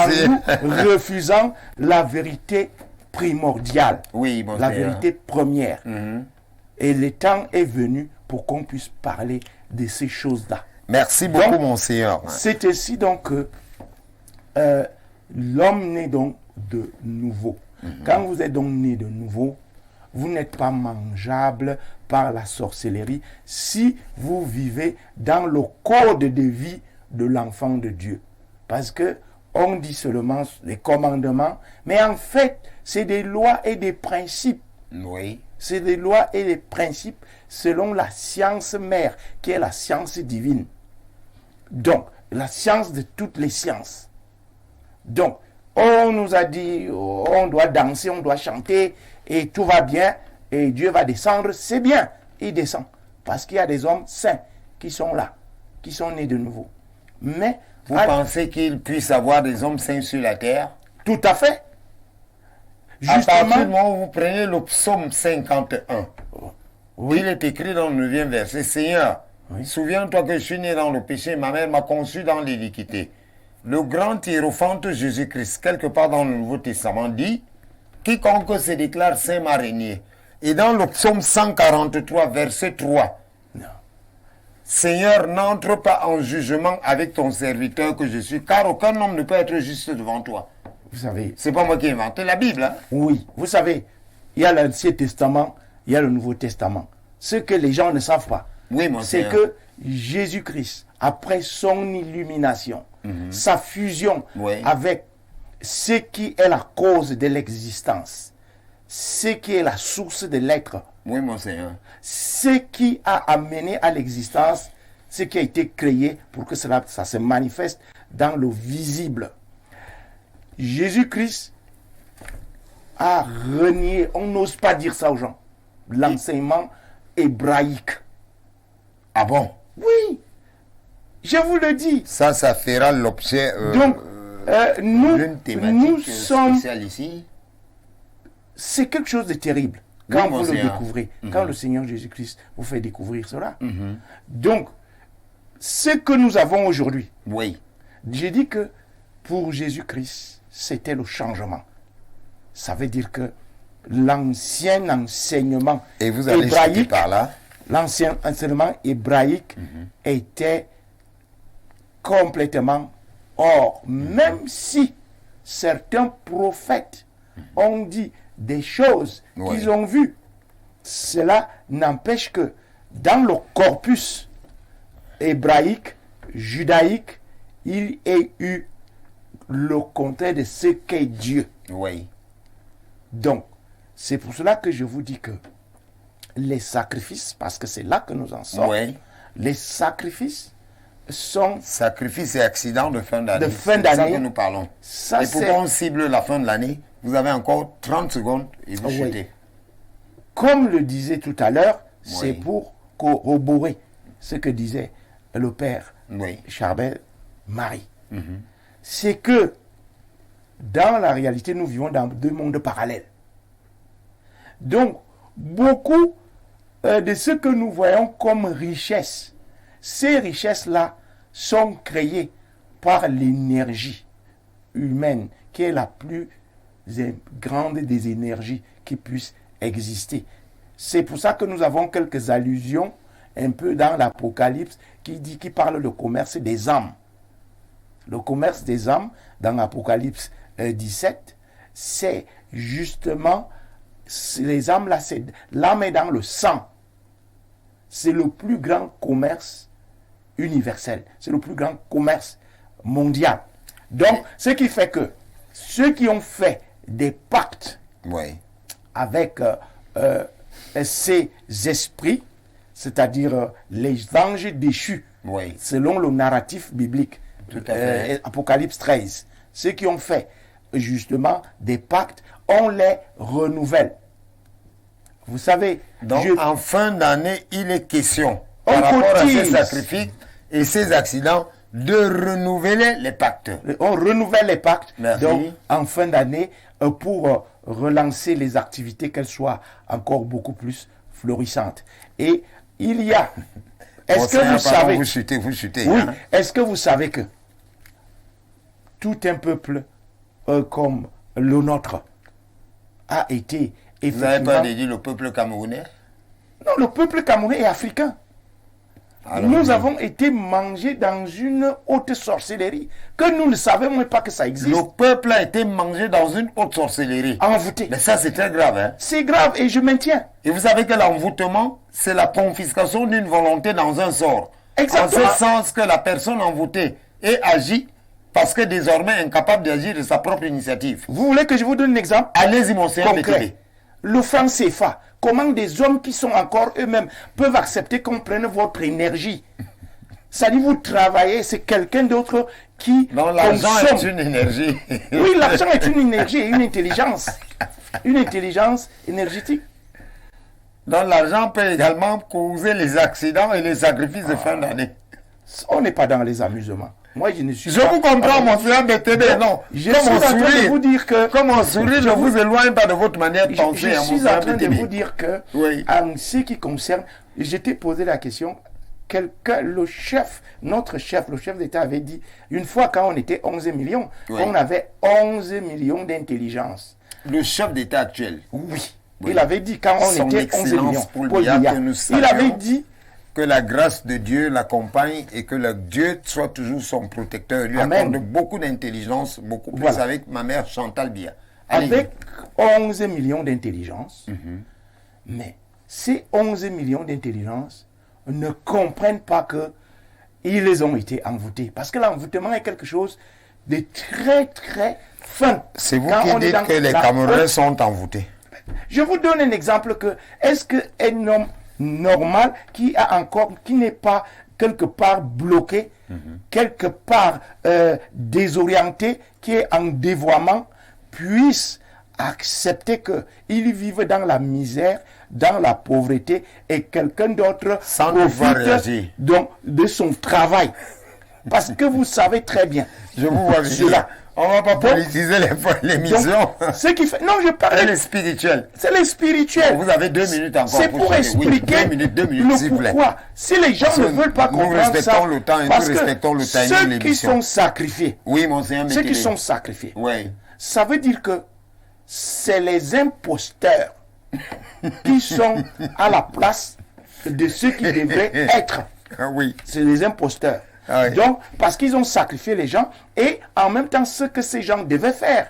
nous refusant la vérité primordiale, Oui, bon la frère. vérité première. Et le temps est venu pour qu'on puisse parler de ces choses-là. Merci beaucoup, Donc, monseigneur. C'est ainsi donc que l'homme naît donc de nouveau. Quand vous êtes donc né de nouveau, vous n'êtes pas mangeable par la sorcellerie si vous vivez dans le code de vie de l'enfant de Dieu. Parce que on dit seulement les commandements, mais en fait, c'est des lois et des principes. Oui. C'est des lois et des principes selon la science mère, qui est la science divine. Donc, la science de toutes les sciences. Donc, on nous a dit, on doit danser, on doit chanter, et tout va bien, et Dieu va descendre, c'est bien, il descend. Parce qu'il y a des hommes saints qui sont là, qui sont nés de nouveau. Mais, Vous pensez qu'il puisse avoir des hommes saints sur la terre? tout à fait. À partir du Justement, moment où vous prenez le psaume 51, oui, il est écrit dans le 9e verset, Seigneur, souviens-toi que je suis né dans le péché, ma mère m'a conçu dans l'iniquité. Le grand hiérophante Jésus-Christ, quelque part dans le Nouveau Testament, dit, quiconque se déclare saint m'a régné. Et dans le psaume 143, verset 3, Seigneur, n'entre pas en jugement avec ton serviteur que je suis, car aucun homme ne peut être juste devant toi. vous savez, C'est pas moi qui ai inventé la Bible, hein? oui, vous savez, il y a l'Ancien Testament, il y a le Nouveau Testament. Ce que les gens ne savent pas, Oui, mon c'est Seigneur. que Jésus-Christ, après son illumination, sa fusion Oui. avec ce qui est la cause de l'existence, ce qui est la source de l'être, Oui, mon Seigneur. ce qui a amené à l'existence, ce qui a été créé pour que ça se manifeste dans le visible. Jésus-Christ a renié, on n'ose pas dire ça aux gens, l'enseignement hébraïque. Ah bon? Oui, je vous le dis. Ça fera l'objet Donc, nous d'une thématique sommes... spéciale ici. C'est quelque chose de terrible quand Oui, mon vous le Seigneur. découvrez, quand le Seigneur Jésus-Christ vous fait découvrir cela. Donc, ce que nous avons aujourd'hui, Oui. j'ai dit que pour Jésus-Christ, c'était le changement. Ça veut dire que l'ancien enseignement Et vous allez expliquer hébraïque, par là. l'ancien enseignement hébraïque était complètement hors. Même si certains prophètes ont dit des choses Ouais. qu'ils ont vues, cela n'empêche que dans le corpus hébraïque, judaïque, il y a eu le contraire de ce qu'est Dieu. Oui. Donc, c'est pour cela que je vous dis que les sacrifices, parce que c'est là que nous en sommes, Oui. les sacrifices sont... Sacrifice et accident de fin d'année. De fin C'est ça d'année. que nous parlons. Ça, et c'est- pourquoi on cible la fin de l'année? Vous avez encore 30 secondes et vous Oui. chutez. Comme le disait tout à l'heure, c'est Oui. pour corroborer ce que disait le père Oui. Charbel Marie. C'est que dans la réalité, nous vivons dans deux mondes parallèles. Donc, beaucoup de ce que nous voyons comme richesse, ces richesses-là sont créées par l'énergie humaine, qui est la plus grande des énergies qui puissent exister. C'est pour ça que nous avons quelques allusions un peu dans l'Apocalypse qui parle de commerce des âmes. Le commerce des âmes, dans l'Apocalypse 17, c'est justement, les âmes là, l'âme est dans le sang. C'est le plus grand commerce universel. C'est le plus grand commerce mondial. Donc, ce qui fait que ceux qui ont fait des pactes avec ces esprits, c'est-à-dire les anges déchus, selon le narratif biblique, Apocalypse 13, ceux qui ont fait justement des pactes, on les renouvelle. Vous savez, donc en fin d'année, il est question, on par rapport à ces cotise. sacrifices et ces accidents, de renouveler les pactes. On renouvelle les pactes. Merci. Donc, en fin d'année, pour relancer les activités, qu'elles soient encore beaucoup plus florissantes. Et il y a... Est-ce que vous savez... Vous chutez. Oui, Hein? est-ce que vous savez que tout un peuple comme le nôtre a été Vous n'avez effectivement... pas dit le peuple camerounais? Non, le peuple camerounais est africain. Alors, nous avons été mangés dans une haute sorcellerie que nous ne savions même pas que ça existe. le peuple a été mangé dans une haute sorcellerie. Envoûté. Mais ça, c'est très grave. Hein? C'est grave et je maintiens. Et vous savez que l'envoûtement, c'est la confiscation d'une volonté dans un sort. Exactement. En ce sens que la personne envoûtée est agit parce que désormais incapable d'agir de sa propre initiative. Vous voulez que je vous donne un exemple Allez-y, mon Seigneur BTB. concret? Le franc CFA. Comment des hommes qui sont encore eux-mêmes peuvent accepter qu'on prenne votre énergie? Ça dit, vous travaillez, c'est quelqu'un d'autre qui Non, l'argent consomme. est une énergie. Oui, l'argent est une énergie et une intelligence. Une intelligence énergétique. Donc l'argent peut également causer les accidents et les sacrifices de fin d'année. On n'est pas dans les amusements. Moi, je ne suis Je pas... vous comprends, mon frère BTB, non. Je Comme suis mon en train de sourire, vous dire que... comme mon sourire ne vous éloigne pas de votre manière de Je penser, hein, mon suis en frère train de BTB. vous dire que, Oui. en ce qui concerne, je t'ai posé la question, le chef d'État avait dit, une fois quand on était 11 millions, Oui. on avait 11 millions d'intelligence. Le chef d'État actuel, Oui. Oui. Il avait dit quand on Son était 11 Excellence millions. Paul Paul Biya, Biya. que nous Il avait saluons. dit, que la grâce de Dieu l'accompagne et que le Dieu soit toujours son protecteur. Il lui Amen. accorde beaucoup d'intelligence, beaucoup plus Voilà. avec ma mère Chantal Biya. Allez. avec 11 millions d'intelligence, mais ces 11 millions d'intelligence ne comprennent pas que ils ont été envoûtés. Parce que l'envoûtement est quelque chose de très, très fin. C'est vous Quand qui on est dites dans que les la Camerounais haute- sont envoûtés. Je vous donne un exemple que, est-ce qu'un homme normal qui n'est pas quelque part bloqué, quelque part désorienté, qui est en dévoiement, puisse accepter qu'il vive dans la misère, dans la pauvreté, et quelqu'un d'autre Sans devoir réagir. donc, de son travail. Parce que vous savez très bien. Je vous vois Cela. bien. On ne va pas politiser l'émission. Donc, ce qui fait... Non, je parle... Elle est spirituelle. C'est les spirituels. Vous avez 2 minutes encore. C'est pour chanter. Oui, expliquer 2 minutes, le s'il vous plaît. pourquoi. Si les gens Parce ne que veulent pas nous comprendre respectons ça, le temps et nous parce que respectons le timing de ceux qui l'émission. sont sacrifiés, Oui, mon Seigneur ceux qui BTB. sont sacrifiés, Oui. ça veut dire que c'est les imposteurs qui sont à la place de ceux qui devraient être. Ah oui. C'est les imposteurs. Ah oui. Donc, parce qu'ils ont sacrifié les gens et en même temps ce que ces gens devaient faire.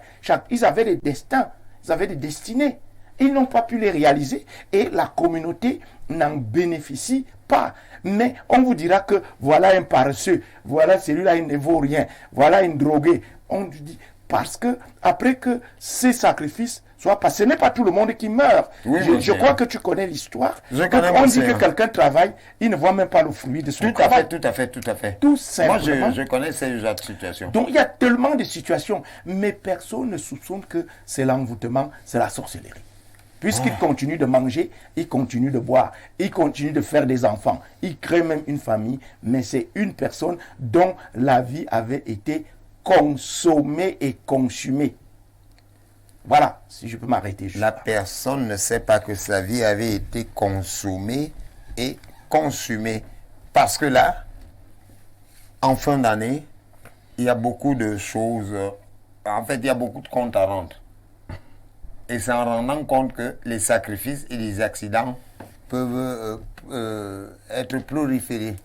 Ils avaient des destins, ils avaient des destinées. Ils n'ont pas pu les réaliser et la communauté n'en bénéficie pas. Mais on vous dira que voilà un paresseux, voilà celui-là il ne vaut rien, voilà une droguée. On dit parce que après que ces sacrifices soient passés, ce n'est pas tout le monde qui meurt. Oui, je crois que tu connais l'histoire. Je connais, Quand on mon dit que Seigneur. quelqu'un travaille, il ne voit même pas le fruit de son Tout à travail. fait, tout à fait, tout à fait. Tout Moi, simplement. je connais ces genres de situations. Donc il y a tellement de situations, mais personne ne soupçonne que c'est l'envoûtement, c'est la sorcellerie. Puisqu'il continue de manger, il continue de boire, il continue de faire des enfants, il crée même une famille, mais c'est une personne dont la vie avait été consommée et consumée. Voilà, si je peux m'arrêter. La personne ne sait pas que sa vie avait été consommée et consumée. Parce que là, en fin d'année, il y a beaucoup de choses. En fait, il y a beaucoup de comptes à rendre. Et c'est en rendant compte que les sacrifices et les accidents peuvent être proliférés.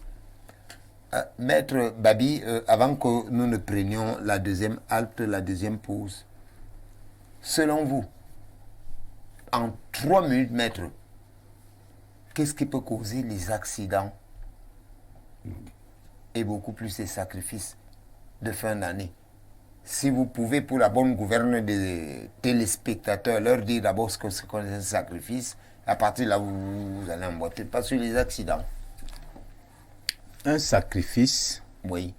Maître Babi, avant que nous ne prenions la deuxième halte, la deuxième pause, selon vous, en 3 minutes, maître, qu'est-ce qui peut causer les accidents et beaucoup plus les sacrifices de fin d'année? Si vous pouvez, pour la bonne gouverne des téléspectateurs, leur dire d'abord ce que c'est un sacrifice, à partir de là, vous allez emboîter, pas sur les accidents. Un sacrifice Oui.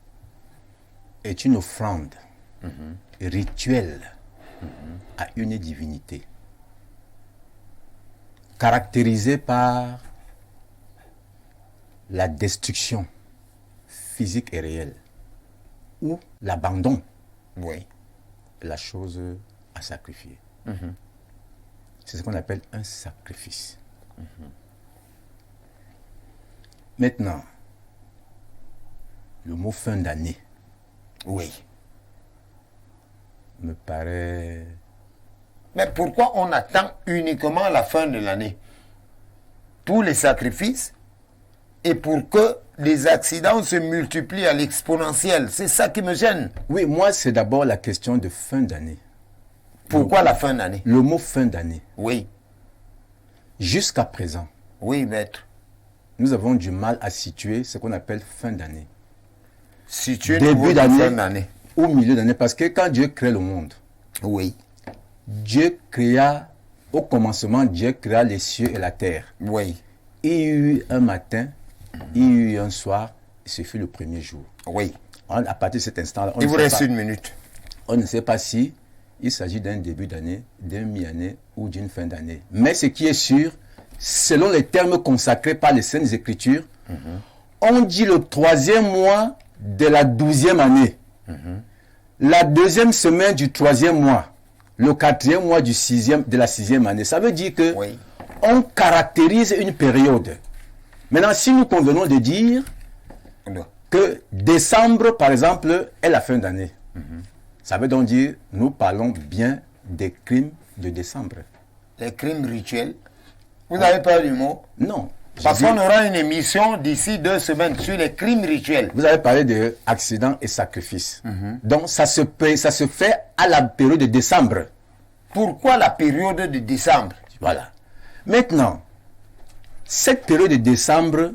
est une offrande rituelle à une divinité, caractérisée par la destruction physique et réelle ou l'abandon Oui. de la chose à sacrifier. C'est ce qu'on appelle un sacrifice. Maintenant, le mot fin d'année Oui. me paraît... Mais pourquoi on attend uniquement la fin de l'année pour les sacrifices et pour que les accidents se multiplient à l'exponentielle? C'est ça qui me gêne. Oui, moi, c'est d'abord la question de fin d'année. Pourquoi la fin d'année? Le mot fin d'année. Oui. Jusqu'à présent, Oui, maître. nous avons du mal à situer ce qu'on appelle fin d'année. Situé Début fin d'année d'année. ou milieu d'année. Parce que quand Dieu crée le monde, Oui. Dieu créa, au commencement, Dieu créa les cieux et la terre. Oui. Il y eut un matin, il y eut un soir, et ce fut le premier jour. Oui. À partir de cet instant-là, Il vous reste 1 minute. on ne sait pas si il s'agit d'un début d'année, d'un mi-année ou d'une fin d'année. Mais ce qui est sûr, selon les termes consacrés par les Saintes Écritures, on dit le 3e mois de la 12e année, la 2e semaine du 3e mois, le 4e mois de la 6e année. Ça veut dire que Oui. on caractérise une période. Maintenant, si nous convenons de dire Non. que décembre, par exemple, est la fin d'année, ça veut donc dire nous parlons bien des crimes de décembre. Les crimes rituels. Vous n'avez pas du mot? Non. je Parce dis- qu'on aura une émission d'ici 2 semaines sur les crimes rituels. Vous avez parlé de accidents et sacrifices. Donc ça se fait à la période de décembre. Pourquoi la période de décembre? Voilà. Maintenant, cette période de décembre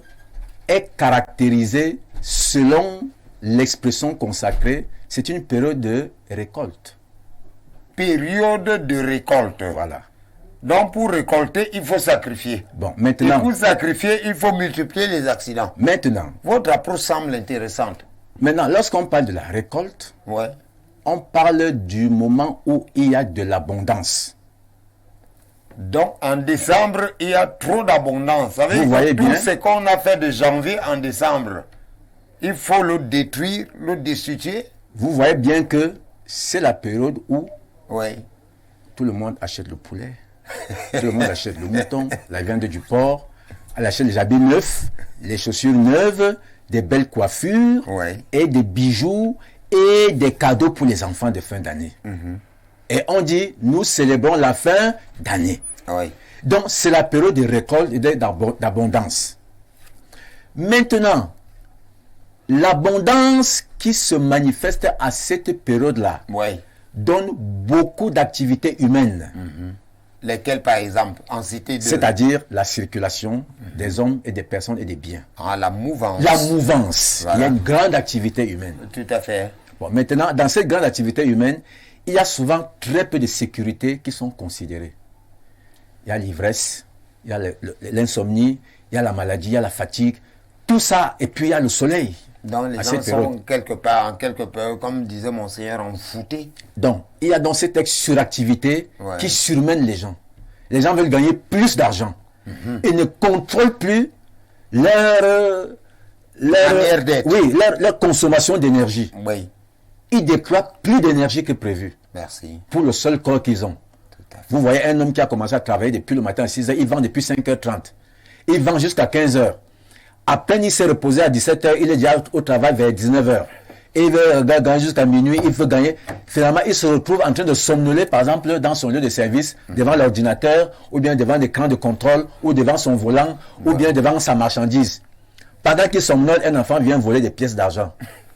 est caractérisée selon l'expression consacrée. C'est une période de récolte. Période de récolte. Voilà. Donc pour récolter, il faut sacrifier. Bon, Et maintenant, pour sacrifier, il faut multiplier les accidents. maintenant, Votre approche semble intéressante. lorsqu'on parle de la récolte, Ouais. on parle du moment où il y a de l'abondance. Donc en décembre, il y a trop d'abondance. Vous Vous voyez tout bien. ce qu'on a fait de janvier en décembre, il faut le détruire, le destituer. Vous voyez bien que c'est la période où Oui. tout le monde achète le poulet, tout le monde achète le mouton, la viande du porc, elle achète les habits neufs, les chaussures neuves, des belles coiffures, Ouais. et des bijoux et des cadeaux pour les enfants de fin d'année. Et on dit, nous célébrons la fin d'année. Oui. Donc, c'est la période de récolte et d'abondance. Maintenant, l'abondance qui se manifeste à cette période-là Oui. donne beaucoup d'activités humaines, Lesquels, par exemple, en cité de... c'est-à-dire la circulation des hommes et des personnes et des biens. Ah, la mouvance. La mouvance, Voilà. il y a une grande activité humaine. Tout à fait. Bon, maintenant, dans cette grande activité humaine, il y a souvent très peu de sécurités qui sont considérées. Il y a l'ivresse, il y a l'insomnie, il y a la maladie, il y a la fatigue, tout ça, et puis il y a le soleil. Donc les à gens cette sont période. quelque part, comme disait Monseigneur, enfoutés. Donc, il y a dans cette suractivité Ouais. qui surmène les gens. Les gens veulent gagner plus d'argent et ne contrôlent plus leur Manière d'être. oui, leur consommation d'énergie. Oui. Ils déploient plus d'énergie que prévu Merci. pour le seul corps qu'ils ont. Tout à fait. Vous voyez un homme qui a commencé à travailler depuis le matin à 6h, il vend depuis 5h30. Il vend jusqu'à 15h. À peine il s'est reposé à 17h, il est déjà au travail vers 19h. Et il veut gagner jusqu'à minuit, il veut gagner. Finalement, il se retrouve en train de somnoler, par exemple, dans son lieu de service, devant l'ordinateur, ou bien devant l'écran de contrôle, ou devant son volant, ou bien devant sa marchandise. Pendant qu'il somnole, un enfant vient voler des pièces d'argent.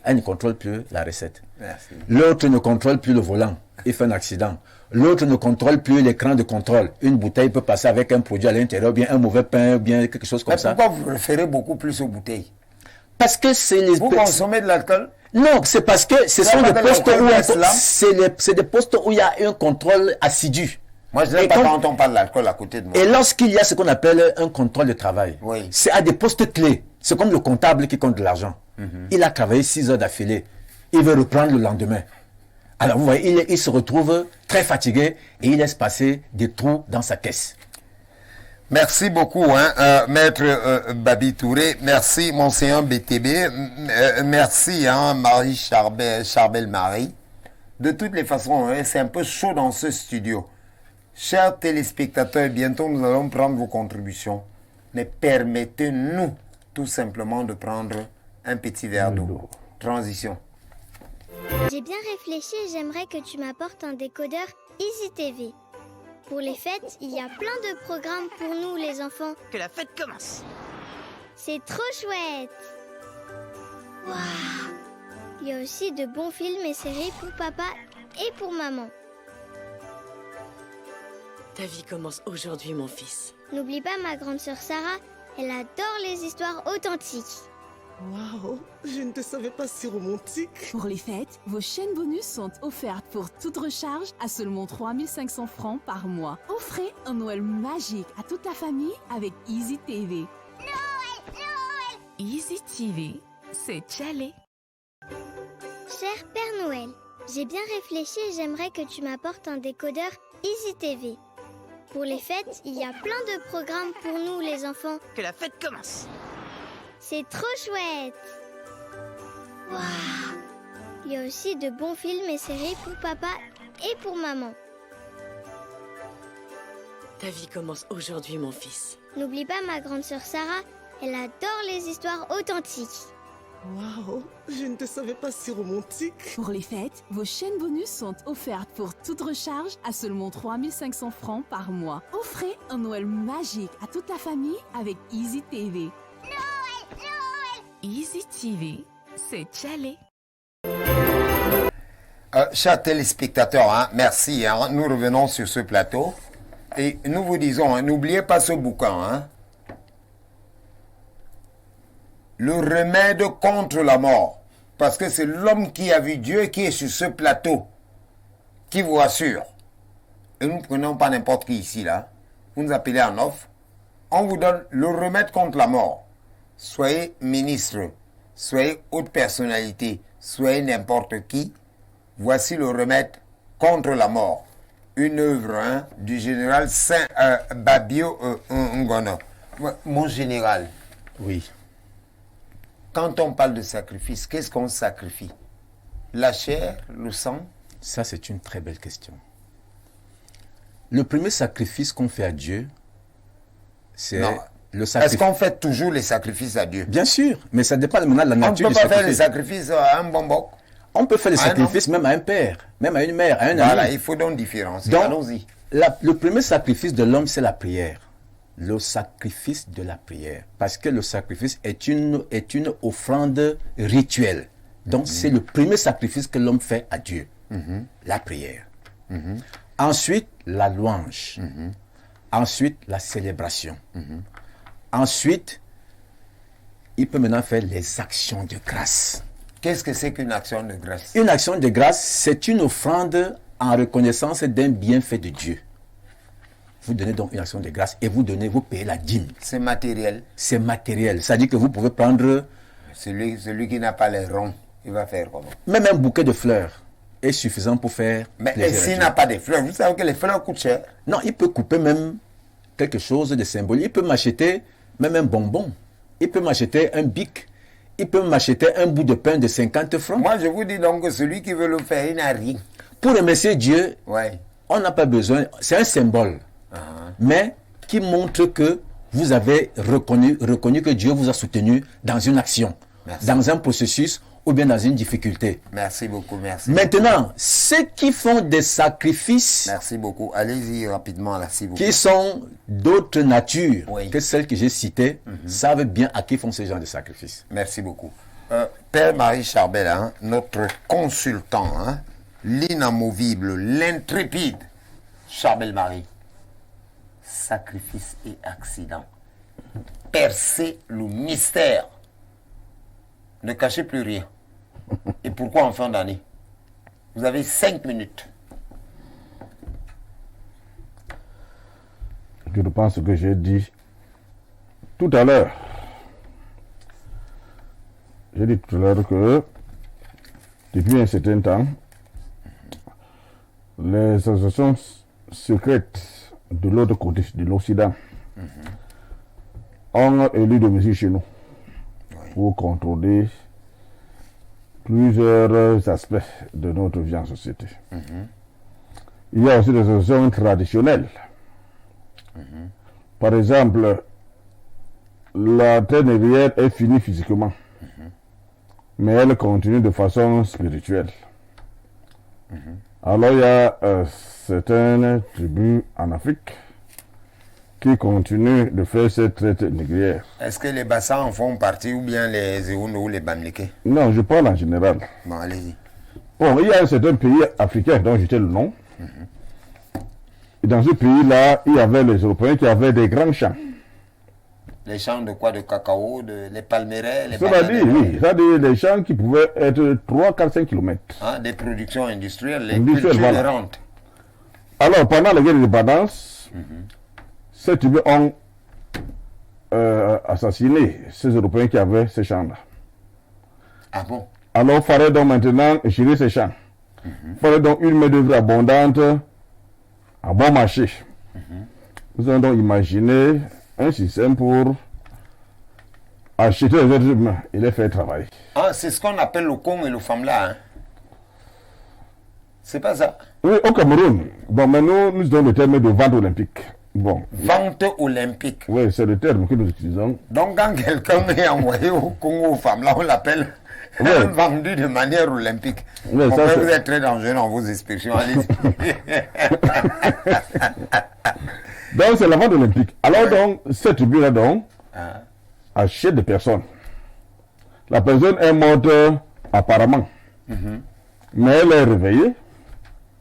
elle ne contrôle plus la recette. Merci. L'autre ne contrôle plus le volant, il fait un accident. L'autre ne contrôle plus l'écran de contrôle. Une bouteille peut passer avec un produit à l'intérieur, bien un mauvais pain, bien quelque chose comme Mais ça. pourquoi vous référez beaucoup plus aux bouteilles? Parce que c'est les... Vous consommez de l'alcool? Non, c'est parce que ce Ça sont va des dans postes l'alcool où d'islam? c'est des postes où il y a un contrôle assidu. Moi, je n'aime Et pas quand- quand on parle d'alcool à côté de moi. Et lorsqu'il y a ce qu'on appelle un contrôle de travail, Oui. c'est à des postes clés. C'est comme le comptable qui compte de l'argent. Il a travaillé 6 heures d'affilée. Il veut reprendre le lendemain. Alors, vous voyez, il se retrouve très fatigué et il laisse passer des trous dans sa caisse. Merci beaucoup, hein, Maître Babi Touré. Merci, Monseigneur BTB. Merci, hein, Marie Charbel-Marie. De toutes les façons, hein, c'est un peu chaud dans ce studio. Chers téléspectateurs, bientôt nous allons prendre vos contributions. Mais permettez-nous tout simplement de prendre un petit verre d'eau. Transition. J'ai bien réfléchi et j'aimerais que tu m'apportes un décodeur Easy TV. Pour les fêtes, il y a plein de programmes pour nous les enfants. Que la fête commence. C'est trop chouette. Waouh. Il y a aussi de bons films et séries pour papa et pour maman. Ta vie commence aujourd'hui, mon fils. N'oublie pas ma grande sœur Sarah, elle adore les histoires authentiques. Waouh, je ne te savais pas si romantique. Pour les fêtes, vos chaînes bonus sont offertes pour toute recharge à seulement 3500 francs par mois. Offrez un Noël magique à toute la famille avec Easy TV. Easy TV, c'est Tchalé. Cher Père Noël, j'ai bien réfléchi et j'aimerais que tu m'apportes un décodeur Easy TV. Pour les fêtes, il y a plein de programmes pour nous les enfants. Que la fête commence. C'est trop chouette. Waouh. Il y a aussi de bons films et séries pour papa et pour maman. Ta vie commence aujourd'hui, mon fils. N'oublie pas ma grande sœur Sarah, elle adore les histoires authentiques. Waouh, je ne te savais pas si romantique. Pour les fêtes, vos chaînes bonus sont offertes pour toute recharge à seulement 3500 francs par mois. Offrez un Noël magique à toute la famille avec Easy TV. Easy TV, c'est Tchalé. Chers téléspectateurs, hein, merci. Hein, nous revenons sur ce plateau et nous vous disons, hein, n'oubliez pas ce bouquin. Hein, le remède contre la mort. Parce que c'est l'homme qui a vu Dieu qui est sur ce plateau qui vous rassure. Et nous ne prenons pas n'importe qui ici, là. Vous nous appelez en offre. On vous donne le remède contre la mort. Soyez ministre, soyez haute personnalité, soyez n'importe qui. Voici le remède contre la mort. Une œuvre, hein, du général Saint-Babio Ngono. Mon général, Oui. quand on parle de sacrifice, qu'est-ce qu'on sacrifie? La chair, le sang? Ça, c'est une très belle question. Le premier sacrifice qu'on fait à Dieu, c'est Non. le Est-ce sacrifice. qu'on fait toujours les sacrifices à Dieu? Bien sûr, mais ça dépend maintenant de la On ne nature peut du pas faire les sacrifice. sacrifices à un bonbon. On peut faire les Ah, non. sacrifices même à un père, même à une mère, à un Voilà, ami. il faut donc différencier. Donc, Allons-y. le premier sacrifice de l'homme, c'est la prière. Le sacrifice de la prière. Parce que le sacrifice est une offrande rituelle. Donc, c'est le premier sacrifice que l'homme fait à Dieu. La prière. Ensuite, la louange. Ensuite, la célébration. Ensuite, il peut maintenant faire les actions de grâce. Qu'est-ce que c'est qu'une action de grâce? Une action de grâce, c'est une offrande en reconnaissance d'un bienfait de Dieu. Vous donnez donc une action de grâce et vous payez la dîme. C'est matériel. C'est matériel. C'est-à-dire que vous pouvez prendre Celui qui n'a pas les ronds, il va faire comment? même un bouquet de fleurs est suffisant pour faire Mais plaisir à s'il Dieu. n'a pas de fleurs, vous savez que les fleurs coûtent cher. Non, il peut couper même quelque chose de symbolique. Il peut m'acheter même un bonbon. Il peut m'acheter un bic. Il peut m'acheter un bout de pain de 50 francs. Moi, je vous dis donc que celui qui veut le faire, il n'a rien. Pour remercier Dieu, Ouais. on n'a pas besoin. C'est un symbole. Mais qui montre que vous avez reconnu que Dieu vous a soutenu dans une action, Merci. dans un processus ou bien dans une difficulté. Merci beaucoup, merci. Maintenant, ceux qui font des sacrifices Merci beaucoup. Allez-y rapidement là, s'il vous plaît. qui sont d'autres natures Oui. que celles que j'ai citées, savent bien à qui font ce genre de sacrifices. Merci beaucoup. Père Marie Charbel, hein, notre consultant, hein, l'inamovible, l'intrépide Charbel Marie. Sacrifice et accident. Percez le mystère. Ne cachez plus rien. Et pourquoi en fin d'année? Vous avez 5 minutes. Je pense que j'ai dit tout à l'heure. J'ai dit tout à l'heure que depuis un certain temps, les associations secrètes de l'autre côté, de l'Occident, ont élu des mesures chez nous pour contrôler plusieurs aspects de notre vie en société. Il y a aussi des associations traditionnelles. Par exemple, la traite négrière est finie physiquement, mais elle continue de façon spirituelle. Alors il y a certaines tribus en Afrique qui continuent de faire cette traite négrière. Est-ce que les Bassans en font partie ou bien les Ewondo ou les Bamileke? Non, je parle en général. Bon, allez-y. Bon, il y a un certain pays africain dont j'étais le nom. Et dans ce pays-là, il y avait les Européens qui avaient des grands champs. Les champs de quoi? De cacao, les palmeraies, les C'est-à-dire, oui, c'est-à-dire des champs qui pouvaient être 3, 4, 5 km. Hein, des productions industrielles, les Industrielles, cultures voilà. de rente. Alors, pendant la guerre d'indépendance, ces tribus ont assassiné ces Européens qui avaient ces champs-là. Ah bon? Alors, il fallait donc maintenant gérer ces champs. Il fallait donc une main-d'œuvre abondante à bon marché. Nous avons donc imaginé un système pour acheter les êtres humains et les faire travailler. Ah, c'est ce qu'on appelle le con et le femme-là. Hein? C'est pas ça? Oui, au Cameroun. Bon, mais nous utilisons le terme de vente olympique. Bon. Vente olympique. Oui, c'est le terme que nous utilisons. Donc, quand quelqu'un est envoyé au Congo aux femmes, là, on l'appelle vendu de manière olympique. Ouais, Mon ça, père, c'est- vous êtes très dangereux dans vos expressions. Allez-y. Donc, c'est la vente olympique. Alors, donc, cette tribu-là, donc, Ah. achète des personnes. La personne est morte apparemment. Mais elle est réveillée.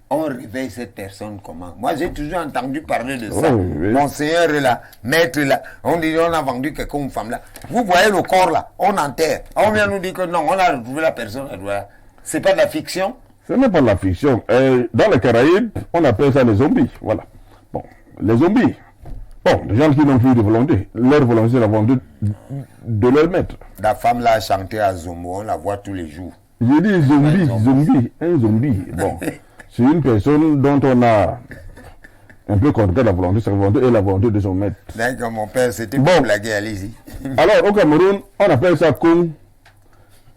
On réveille cette personne comment? Moi, j'ai toujours entendu parler de ça. Oui, oui. Monseigneur est là, maître est là. On dit on a vendu quelqu'un une femme là. Vous voyez le corps là, on enterre. On vient nous dire que non, on a retrouvé la personne. Voilà. C'est pas de la fiction? Ce n'est pas de la fiction. Dans les Caraïbes, on appelle ça les zombies. Voilà. Bon, les zombies. Bon, les gens qui n'ont plus de volonté. Leur volonté, c'est la volonté de leur maître. La femme là a chanté à Zombo, on la voit tous les jours. J'ai dit zombie, Ouais, zombie, un zombie. Bon, c'est une personne dont on a un peu contrôlé la volonté, sa volonté et la volonté de son maître. D'accord, mon père, c'était Bon. pour blaguer, allez-y. Alors, au Cameroun, on appelle ça con.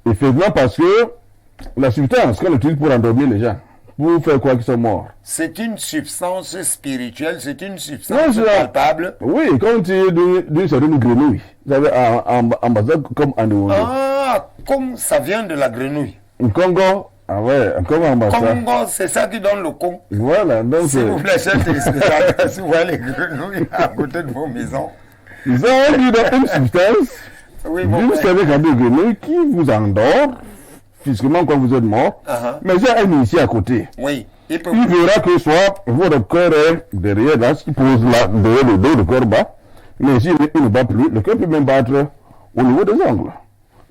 Effectivement, parce que la substance qu'on utilise pour endormir les gens, pour faire quoi qu'ils sont morts. C'est une substance spirituelle, c'est une Non, substance c'est- palpable. Oui, quand tu es d'une certaine grenouille, vous savez, en Bazar comme en Ondo. Ah, comme ça vient de la grenouille. En Congo, ah ouais, en Congo, en Bazar. Congo, c'est ça qui donne le con. Voilà, donc S'il vous plaît, chers téléspectateurs, si vous voyez les grenouilles à côté de vos maisons. ils ont mis dans une substance Oui, mon d'une père. certaine quantité de grenouille qui vous endort physiquement quand vous êtes mort. Mais il y a un initié à côté. Oui, il peut. Il verra que soit votre cœur est derrière, là, ce qui pose là, derrière le dos, le cœur bat. Mais s'il ne bat plus, le cœur peut même battre au niveau des ongles.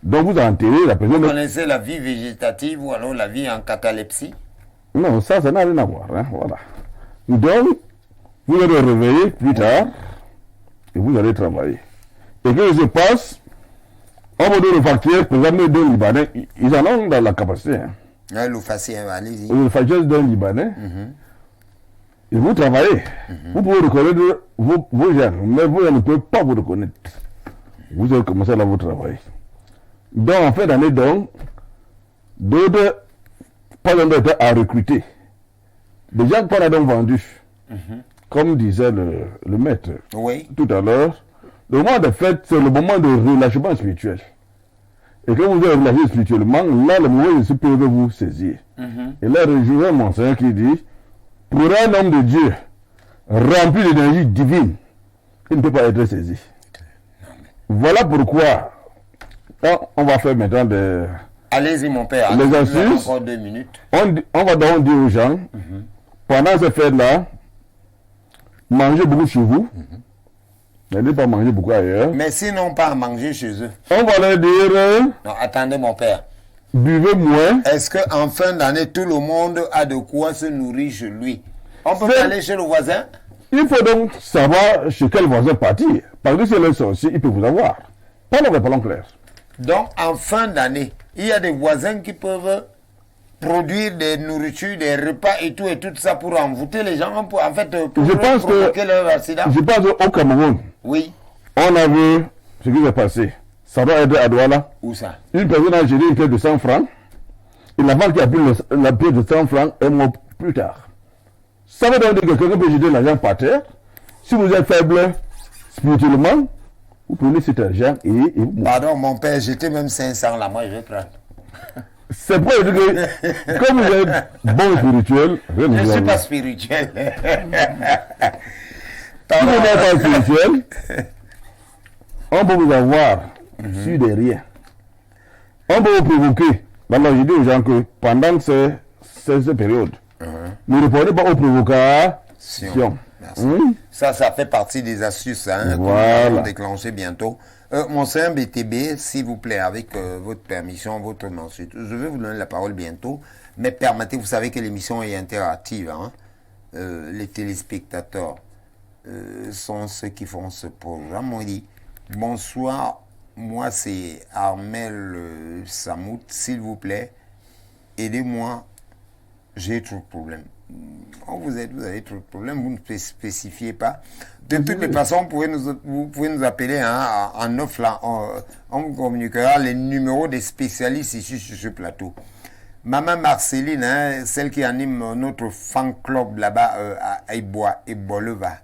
Donc vous enterrez la Vous personne. connaissez la vie végétative ou alors la vie en catalepsie? Non, ça n'a rien à voir. Hein, voilà. Donc, vous allez réveiller plus tard et vous allez travailler. Et que se passe, on va donner le facteur, par exemple, d'un Libanais, ils en ont dans la capacité. Hein. Le facile, allez-y. Le facteur d'un Libanais, et vous travaillez. Vous pouvez reconnaître vos gènes, mais vous ne pouvez pas vous reconnaître. Vous allez commencer à vous travailler. Donc, en fin d'année, donc, d'autres, pas d'être à recruter. Des gens qu'on a donc vendus, comme disait le maître Oui. tout à l'heure, le moment de fête, c'est le moment de relâchement spirituel. Et quand vous êtes relâché spirituellement, là, le moment de se peut vous saisir. Et là, je vois mon Seigneur qui dit, pour un homme de Dieu, rempli d'énergie divine, il ne peut pas être saisi. Voilà pourquoi, on va faire maintenant Allez-y, mon père. Les Vous avez astuces. encore 2 minutes. On va donc dire aux gens, pendant ces fêtes-là, mangez beaucoup chez vous. N'allez pas manger beaucoup ailleurs. Mais sinon, pas à manger chez eux. On va leur dire, Non, attendez, mon père. buvez moins. Est-ce qu'en fin d'année, tout le monde a de quoi se nourrir chez lui? On peut pas aller chez le voisin? Il faut donc savoir chez quel voisin partir. Parce que si elle est sorcier, il peut vous avoir. Parlons clair. Donc, en fin d'année, il y a des voisins qui peuvent produire des nourritures, des repas et tout ça pour envoûter les gens, pour, en fait, pour Je pense provoquer leur accident. Je pense qu'au Cameroun, Oui. on a vu ce qui s'est passé. Ça doit être à Douala. Où ça? Une personne a géré une pièce de 100 francs. Et la femme qui a pris la pièce de 100 francs est morte plus tard. Ça veut donc dire que quelqu'un peut jeter l'argent par terre. Si vous êtes faible spirituellement, vous prenez cet argent et vous mourrez. Pardon, mon père, j'étais même 500 là, moi je vais prendre. C'est pour dire que, comme vous êtes bon spirituel, rien ne Je ne vous suis pas arrive. spirituel. Si vous n'êtes pas spirituel, on peut vous avoir sur des riens. On peut vous provoquer. Alors je dis aux gens que pendant ces périodes, ne répondez pas aux provocations. Merci. Ça fait partie des astuces hein, qu'on va déclencher bientôt. Monseigneur BTB, s'il vous plaît, avec votre permission, votre mention, je vais vous donner la parole bientôt, mais permettez, vous savez que l'émission est interactive. Hein? Les téléspectateurs sont ceux qui font ce programme. On dit bonsoir, moi c'est Armel Samout, s'il vous plaît, aidez-moi, j'ai trop de problèmes. Vous avez trop de problèmes, vous ne spécifiez pas. De toutes les façons, vous pouvez nous appeler hein, en off là, on vous communiquera les numéros des spécialistes ici sur ce plateau. Maman Marceline, hein, celle qui anime notre fan club là-bas à Ibolova.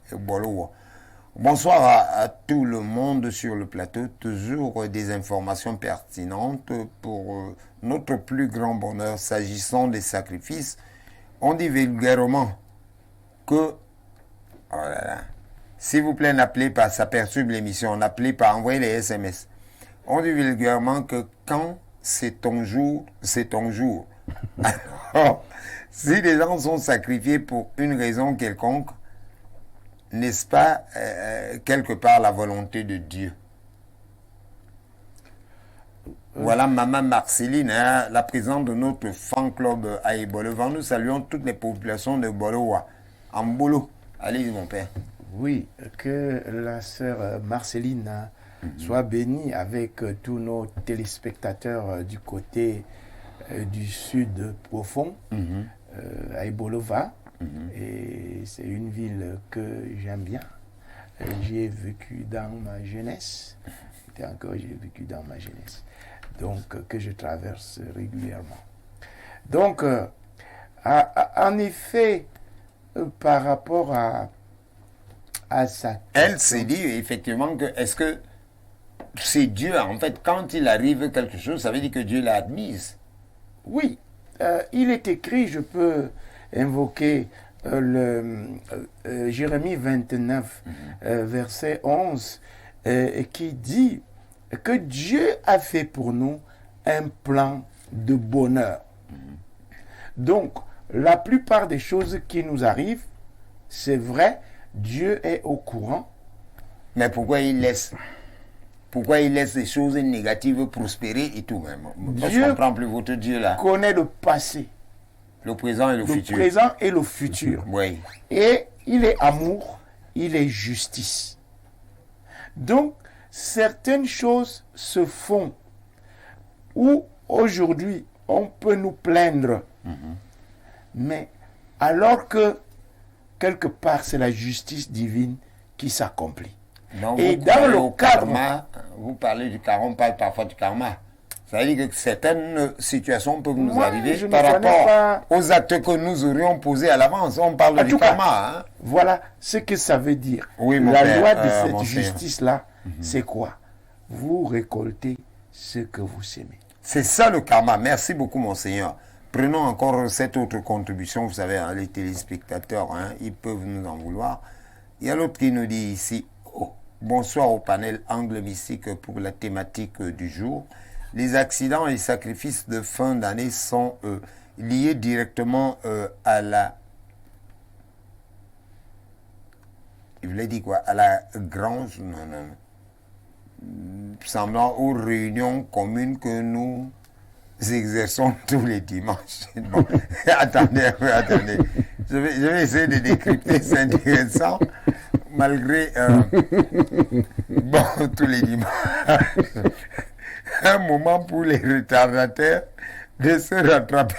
Bonsoir à tout le monde sur le plateau. Toujours des informations pertinentes pour notre plus grand bonheur s'agissant des sacrifices. On dit vulgairement que, oh là là, s'il vous plaît, n'appelez pas, ça perturbe l'émission, n'appelez pas, envoyez les SMS. On dit vulgairement que quand c'est ton jour, c'est ton jour. Alors, si les gens sont sacrifiés pour une raison quelconque, n'est-ce pas quelque part la volonté de Dieu? Voilà Maman Marceline, hein, la présidente de notre fan club à Ibolova. Nous saluons toutes les populations de Bolowa. En Bolo. Allez, mon père. Oui, que la sœur Marceline soit bénie avec tous nos téléspectateurs du côté du sud profond, à Ibolova. Et c'est une ville que j'aime bien. J'y ai vécu dans ma jeunesse. Et encore, j'ai vécu dans ma jeunesse. Donc, que je traverse régulièrement. Donc, en effet, par rapport à ça. Elle s'est dit effectivement que, est-ce que c'est Dieu, en fait, quand il arrive quelque chose, ça veut dire que Dieu l'a admise? Oui, il est écrit, je peux invoquer Jérémie 29, verset 11, qui dit que Dieu a fait pour nous un plan de bonheur. Donc, la plupart des choses qui nous arrivent, c'est vrai, Dieu est au courant. Mais pourquoi il laisse les choses négatives prospérer et tout même? Moi, je ne comprends plus votre Dieu là. Connaît le passé, le présent et le futur. Le présent et le futur. Oui. Et il est amour, il est justice. Donc, certaines choses se font où aujourd'hui on peut nous plaindre, mais alors que quelque part c'est la justice divine qui s'accomplit. Donc, et dans le karma, vous parlez du karma, on parle parfois du karma. Ça veut dire que certaines situations peuvent nous arriver par rapport aux actes que nous aurions posés à l'avance. On parle du karma. Hein? Voilà ce que ça veut dire. Oui, la loi de cette justice-là, c'est quoi? Vous récoltez ce que vous semez. C'est ça le karma. Merci beaucoup, monseigneur. Prenons encore cette autre contribution. Vous savez, hein, les téléspectateurs, hein, ils peuvent nous en vouloir. Il y a l'autre qui nous dit ici, bonsoir au panel Angle Mystique pour la thématique du jour. les accidents et sacrifices de fin d'année sont liés directement à la... Il voulait dire quoi? À la grange? Non. Semblant aux réunions communes que nous exerçons tous les dimanches. Bon, attendez. Je vais essayer de décrypter, c'est intéressant. Malgré... bon, tous les dimanches. Un moment pour les retardataires de se rattraper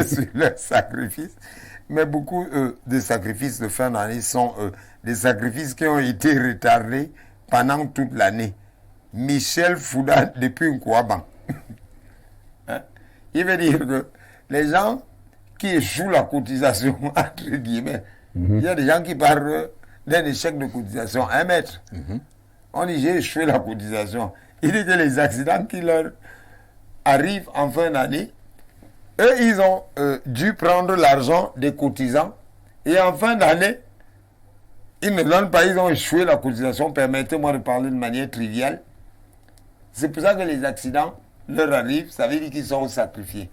sur leurs sacrifices. Mais beaucoup de sacrifices de fin d'année sont des sacrifices qui ont été retardés pendant toute l'année. Michel Fouda depuis Nkouaban. Hein? Il veut dire que les gens qui échouent la cotisation, entre guillemets, il y a des gens qui parlent d'un échec de cotisation, 1 mètre. On dit j'ai échoué la cotisation. Il dit que les accidents qui leur arrivent en fin d'année, eux, ils ont dû prendre l'argent des cotisants et en fin d'année, ils ne donnent pas, ils ont échoué la cotisation. Permettez-moi de parler de manière triviale. C'est pour ça que les accidents leur arrivent, ça veut dire qu'ils sont sacrifiés.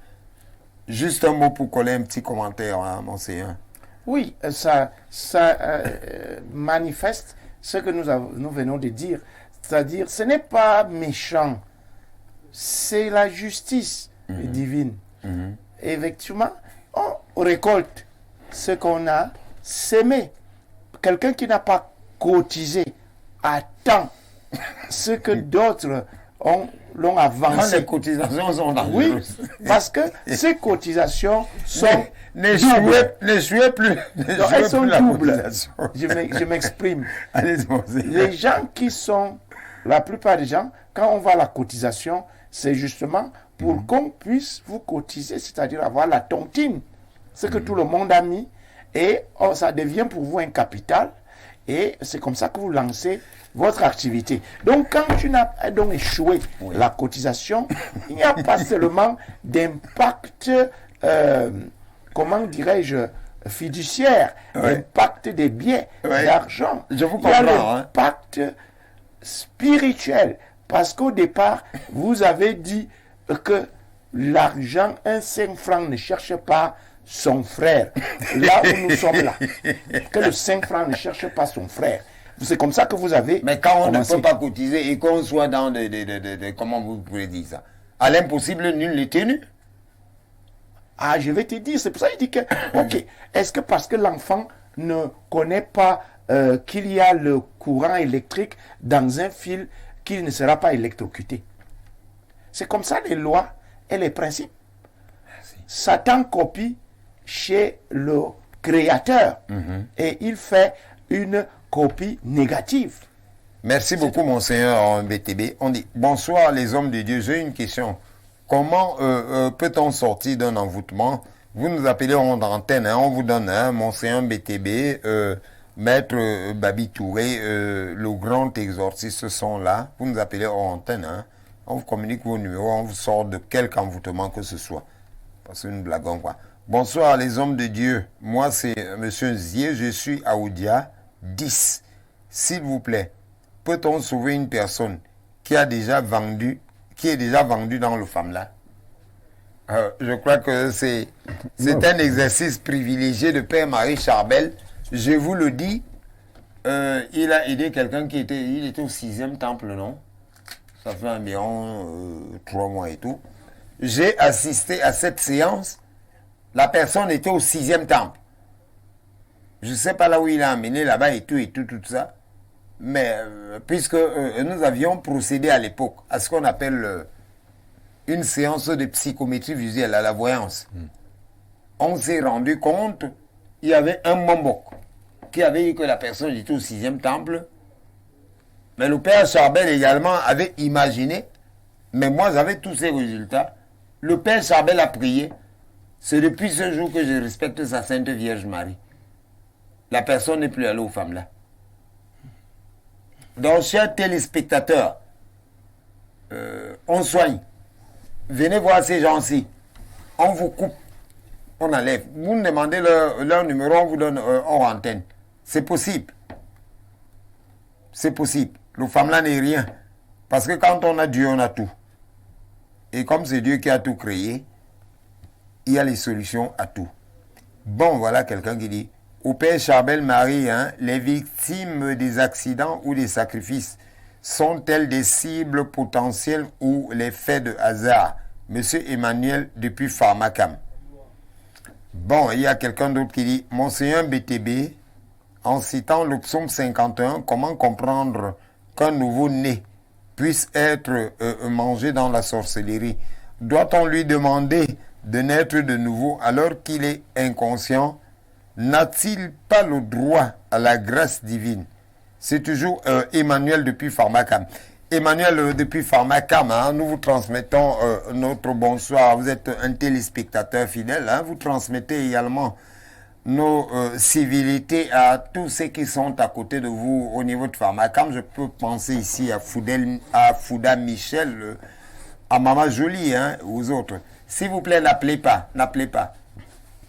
Juste un mot pour coller un petit commentaire, hein, monseigneur. Oui, ça manifeste ce que nous venons de dire. C'est-à-dire, ce n'est pas méchant, c'est la justice divine. Effectivement, on récolte ce qu'on a sémé. Quelqu'un qui n'a pas cotisé à temps ce que d'autres l'ont avancé. Les cotisations sont dangereuses. Oui, parce que ces cotisations sont n'échouez plus. Non, elles sont doubles. Je m'exprime. Les gens qui sont, la plupart des gens, quand on voit la cotisation, c'est justement pour qu'on puisse vous cotiser, c'est-à-dire avoir la tontine. Ce que tout le monde a mis, et ça devient pour vous un capital, et c'est comme ça que vous lancez votre activité. Donc, quand tu n'as donc échoué la cotisation, il n'y a pas seulement d'impact, comment dirais-je, fiduciaire, d'impact des biens, d'argent. Je vous comprends. Il y a l'impact spirituel. Parce qu'au départ, vous avez dit que l'argent, un 5 francs ne cherche pas son frère. Là où nous sommes là. Que le 5 francs ne cherche pas son frère. C'est comme ça que vous avez... Mais quand on ne peut pas cotiser et qu'on soit dans comment vous pouvez dire ça? À l'impossible, nul n'est tenu. Ah, je vais te dire, c'est pour ça qu'il dit que... Ok, est-ce que parce que l'enfant ne connaît pas qu'il y a le courant électrique dans un fil, qu'il ne sera pas électrocuté? C'est comme ça les lois et les principes. Merci. Satan copie chez le créateur et il fait une copie négative. Merci beaucoup, monseigneur BTB. On dit bonsoir les hommes de Dieu. J'ai une question. Comment peut-on sortir d'un envoûtement? Vous nous appelez en antenne, hein, on vous donne monseigneur BTB, maître Babi Touré, le grand exorciste sont là. Vous nous appelez en antenne, hein. On vous communique vos numéros, on vous sort de quelque envoûtement que ce soit. Parce que nous blaguons quoi. Bonsoir les hommes de Dieu. Moi c'est monsieur Zier, je suis à Oudia 10. S'il vous plaît, peut-on sauver une personne qui est déjà vendue dans le FAMLA? Je crois que c'est un exercice privilégié de Père Marie Charbel. Je vous le dis, il a aidé quelqu'un il était au 6e temple, non? Ça fait environ 3 mois et tout. J'ai assisté à cette séance. La personne était au 6e temple. Je ne sais pas là où il a amené là-bas et tout, tout ça. Mais puisque nous avions procédé à l'époque à ce qu'on appelle une séance de psychométrie visuelle, à la voyance. On s'est rendu compte, il y avait un Mombok qui avait dit que la personne était au 6e temple. Mais le père Charbel également avait imaginé, mais moi j'avais tous ces résultats. Le père Charbel a prié. C'est depuis ce jour que je respecte sa Sainte Vierge Marie. La personne n'est plus allée aux femmes là. Donc, chers téléspectateurs, on soigne. Venez voir ces gens-ci. On vous coupe. On enlève. Vous nous demandez leur numéro, on vous donne hors antenne. C'est possible. C'est possible. Le femme là n'est rien. Parce que quand on a Dieu, on a tout. Et comme c'est Dieu qui a tout créé, il y a les solutions à tout. Bon, voilà quelqu'un qui dit, au Père Charbel-Marie, les victimes des accidents ou des sacrifices sont-elles des cibles potentielles ou les faits de hasard? Monsieur Emmanuel depuis Pharmacam. Bon, il y a quelqu'un d'autre qui dit, Monseigneur BTB, en citant le psaume 51, comment comprendre qu'un nouveau-né puisse être mangé dans la sorcellerie? Doit-on lui demander de naître de nouveau alors qu'il est inconscient? N'a-t-il pas le droit à la grâce divine? C'est toujours Emmanuel depuis Pharmacam. Emmanuel depuis Pharmacam, nous vous transmettons notre bonsoir. Vous êtes un téléspectateur fidèle. Vous transmettez également nos civilités à tous ceux qui sont à côté de vous au niveau de Pharmacam. Je peux penser ici à Fouda Michel, à Maman Jolie, aux autres. S'il vous plaît, n'appelez pas.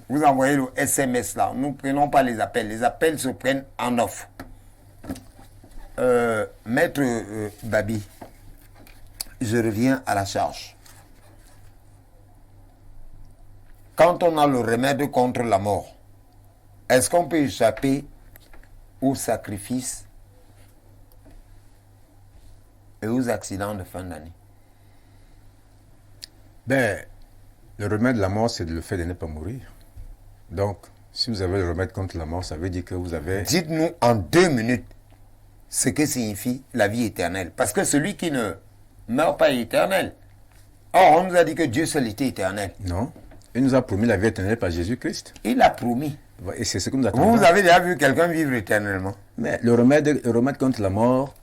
Vous envoyez le SMS là. Nous ne prenons pas les appels. Les appels se prennent en off. Maître Babi, je reviens à la charge. Quand on a le remède contre la mort, est-ce qu'on peut échapper aux sacrifices et aux accidents de fin d'année? Le remède de la mort, c'est le fait de ne pas mourir. Donc, si vous avez le remède contre la mort, ça veut dire que vous avez... Dites-nous en 2 minutes ce que signifie la vie éternelle. Parce que celui qui ne meurt pas est éternel. Or, on nous a dit que Dieu seul était éternel. Non. Il nous a promis la vie éternelle par Jésus-Christ. Il l'a promis. Et c'est ce que nous attendons. Vous avez déjà vu quelqu'un vivre éternellement? Mais le remède contre la mort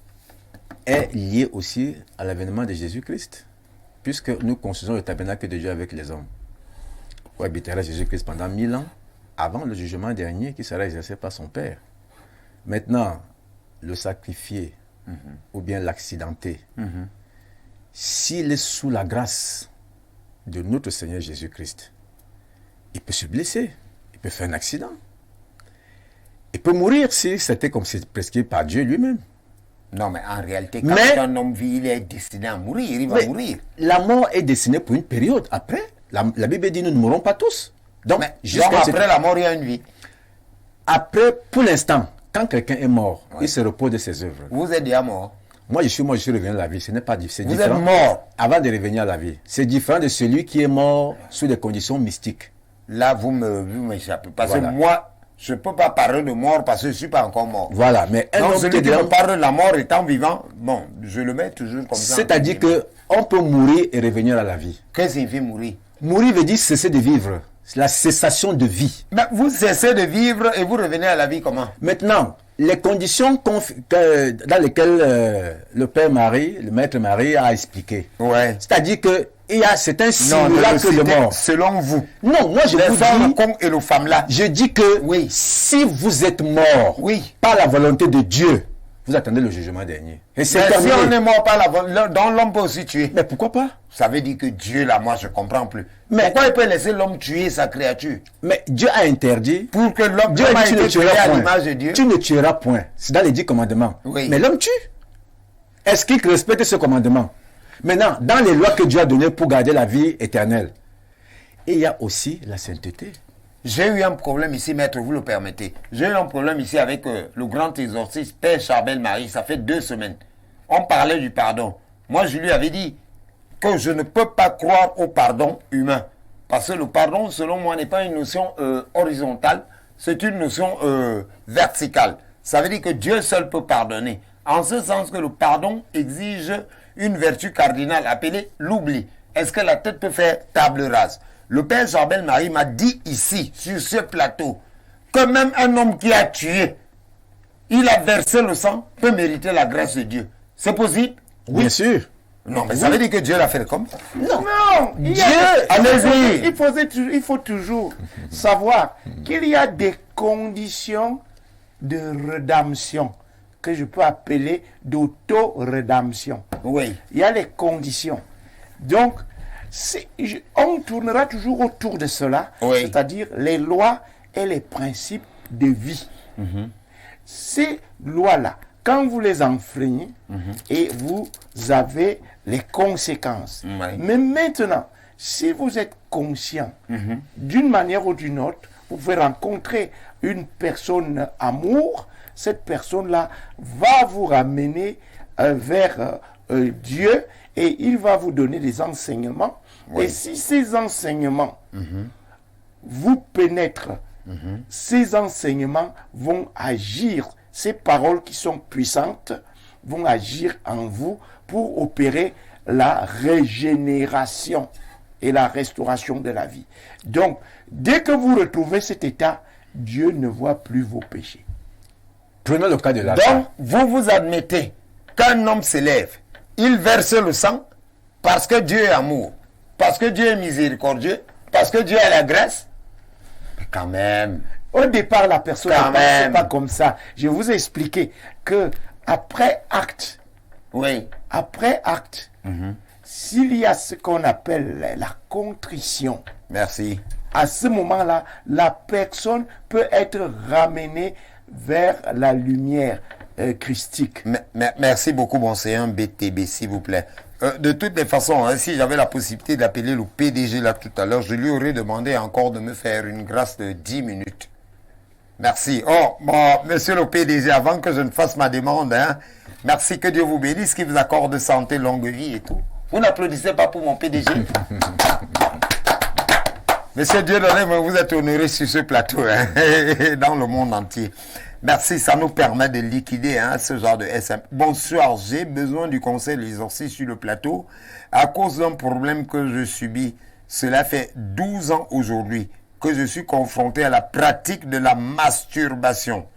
est lié aussi à l'avènement de Jésus-Christ. Puisque nous construisons le tabernacle de Dieu avec les hommes. Où habitera Jésus-Christ pendant 1000 ans, avant le jugement dernier qui sera exercé par son Père. Maintenant, le sacrifié ou bien l'accidenté, s'il est sous la grâce de notre Seigneur Jésus-Christ, il peut se blesser, il peut faire un accident. Il peut mourir si c'était comme c'est prescrit par Dieu lui-même. Non, mais en réalité, quand un homme vit, il est destiné à mourir, il va mourir. La mort est destinée pour une période. Après, la Bible dit nous ne mourrons pas tous. Donc après la mort, il y a une vie. Après, pour l'instant, quand quelqu'un est mort, il se repose de ses œuvres. Vous êtes déjà mort. Moi, je suis revenu à la vie. Ce n'est pas difficile. Vous êtes mort avant de revenir à la vie. C'est différent de celui qui est mort sous des conditions mystiques. Là, vous m'échappez. Parce que moi, je ne peux pas parler de mort parce que je ne suis pas encore mort. Voilà, mais celui qui me parle de la mort étant vivant, bon, je le mets toujours comme ça. C'est-à-dire qu'on peut mourir et revenir à la vie. Qu'est-ce que signifie mourir? Mourir veut dire cesser de vivre. C'est la cessation de vie. Mais vous cessez de vivre et vous revenez à la vie comment? Maintenant, les conditions dans lesquelles le Père Marie, le Maître Marie a expliqué. Ouais. C'est-à-dire que c'est un simulacre de mort. Selon vous. Non, moi je vous dis... Le con et le femme là. Je dis que si vous êtes mort par la volonté de Dieu, vous attendez le jugement dernier. Et c'est si on est mort par la volonté, donc l'homme peut aussi tuer. Mais pourquoi pas? Ça veut dire que Dieu là, moi je comprends plus. Mais pourquoi il peut laisser l'homme tuer sa créature? Mais Dieu a interdit. Pour que l'homme a été créé à l'image de Dieu. Tu ne tueras point. C'est dans les 10 commandements. Oui. Mais l'homme tue. Est-ce qu'il respecte ce commandement? Maintenant, dans les lois que Dieu a données pour garder la vie éternelle, il y a aussi la sainteté. J'ai eu un problème ici, maître, vous le permettez. J'ai eu un problème ici avec le grand exorciste, Père Charbel-Marie. Ça fait 2 semaines. On parlait du pardon. Moi, je lui avais dit que je ne peux pas croire au pardon humain. Parce que le pardon, selon moi, n'est pas une notion horizontale. C'est une notion verticale. Ça veut dire que Dieu seul peut pardonner. En ce sens que le pardon exige une vertu cardinale appelée l'oubli. Est-ce que la tête peut faire table rase? Le Père Charbel-Marie m'a dit ici, sur ce plateau, que même un homme qui a tué, il a versé le sang, peut mériter la grâce de Dieu. C'est possible? Bien sûr. Non, mais ça veut dire que Dieu l'a fait comme ça. Non, Dieu, allez-y. Il faut toujours savoir qu'il y a des conditions de rédemption que je peux appeler d'auto-rédemption. Oui. Il y a les conditions. Donc, on tournera toujours autour de cela, c'est-à-dire les lois et les principes de vie. Ces lois-là, quand vous les enfreignez, et vous avez les conséquences. Ouais. Mais maintenant, si vous êtes conscient, d'une manière ou d'une autre, vous pouvez rencontrer une personne amour, cette personne-là va vous ramener vers Dieu et il va vous donner des enseignements. Oui. Et si ces enseignements vous pénètrent, ces enseignements vont agir, ces paroles qui sont puissantes vont agir en vous pour opérer la régénération et la restauration de la vie. Donc, dès que vous retrouvez cet état, Dieu ne voit plus vos péchés. Prenons le cas de Lazare. Donc, vous admettez qu'un homme s'élève, il verse le sang parce que Dieu est amour, parce que Dieu est miséricordieux, parce que Dieu a la grâce. Mais quand même. Au départ, la personne Quand ne pensait même. pas comme ça. Je vous ai expliqué que après acte, Oui. s'il y a ce qu'on appelle la contrition, Merci. à ce moment-là, la personne peut être ramenée vers la lumière christique. Merci beaucoup, monseigneur BTB, s'il vous plaît. De toutes les façons, hein, si j'avais la possibilité d'appeler le PDG là tout à l'heure, je lui aurais demandé encore de me faire une grâce de 10 minutes. Merci. Oh, bon, monsieur le PDG, avant que je ne fasse ma demande, hein, merci, que Dieu vous bénisse, qu'il vous accorde santé, longue vie et tout. Vous n'applaudissez pas pour mon PDG? Monsieur Dieudonné, vous êtes honoré sur ce plateau, hein, et dans le monde entier. Merci, ça nous permet de liquider ce genre de SM. Bonsoir, j'ai besoin du conseil de l'exorcisme sur le plateau à cause d'un problème que je subis. Cela fait 12 ans aujourd'hui que je suis confronté à la pratique de la masturbation.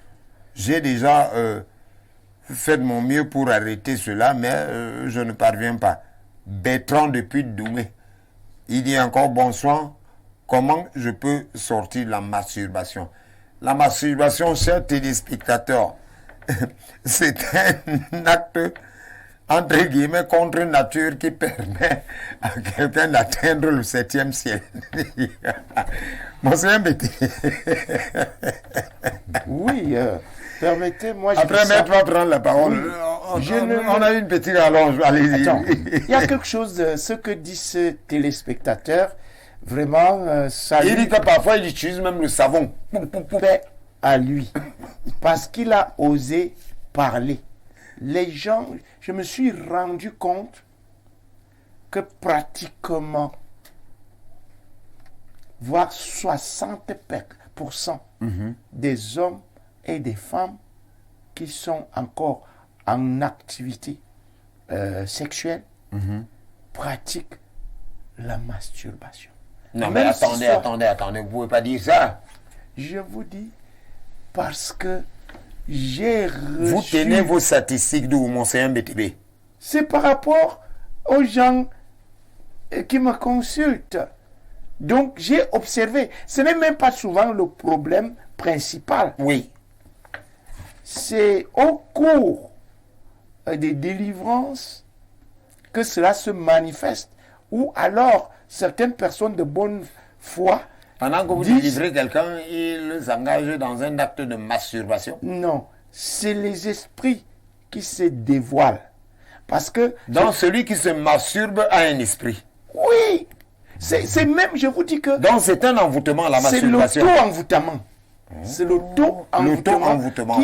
J'ai déjà fait de mon mieux pour arrêter cela, mais je ne parviens pas. Bertrand depuis Doumé. Il dit encore bonsoir. Comment je peux sortir de la masturbation? La masturbation, chers téléspectateurs, c'est un acte, entre guillemets, contre nature qui permet à quelqu'un d'atteindre le 7e ciel. Monsieur Mbété. Oui, permettez-moi... Après, maître va prendre la parole. Oui. On a une petite rallonge, allez-y. Attends, il y a quelque chose de ce que dit ce téléspectateur. Vraiment, ça Il dit que parfois il utilise même le savon. paix à lui. Parce qu'il a osé parler. Les gens, je me suis rendu compte que pratiquement, voire 60% des hommes et des femmes qui sont encore en activité sexuelle pratiquent la masturbation. Non, mais Même si attendez, vous pouvez pas dire ça. Je vous dis, parce que j'ai reçu... Vous tenez vos statistiques d'où, monseigneur BTB? C'est par rapport aux gens qui me consultent. Donc, j'ai observé. Ce n'est même pas souvent le problème principal. Oui. C'est au cours des délivrances que cela se manifeste. Ou alors, certaines personnes de bonne foi... Pendant que vous disent, délivrez quelqu'un, il s'engage dans un acte de masturbation. Non, c'est les esprits qui se dévoilent. Parce que... Donc celui qui se masturbe a un esprit. Oui, c'est même, je vous dis que... Donc c'est un envoûtement, la C'est masturbation. l'auto-envoûtement. C'est l'auto-envoûtement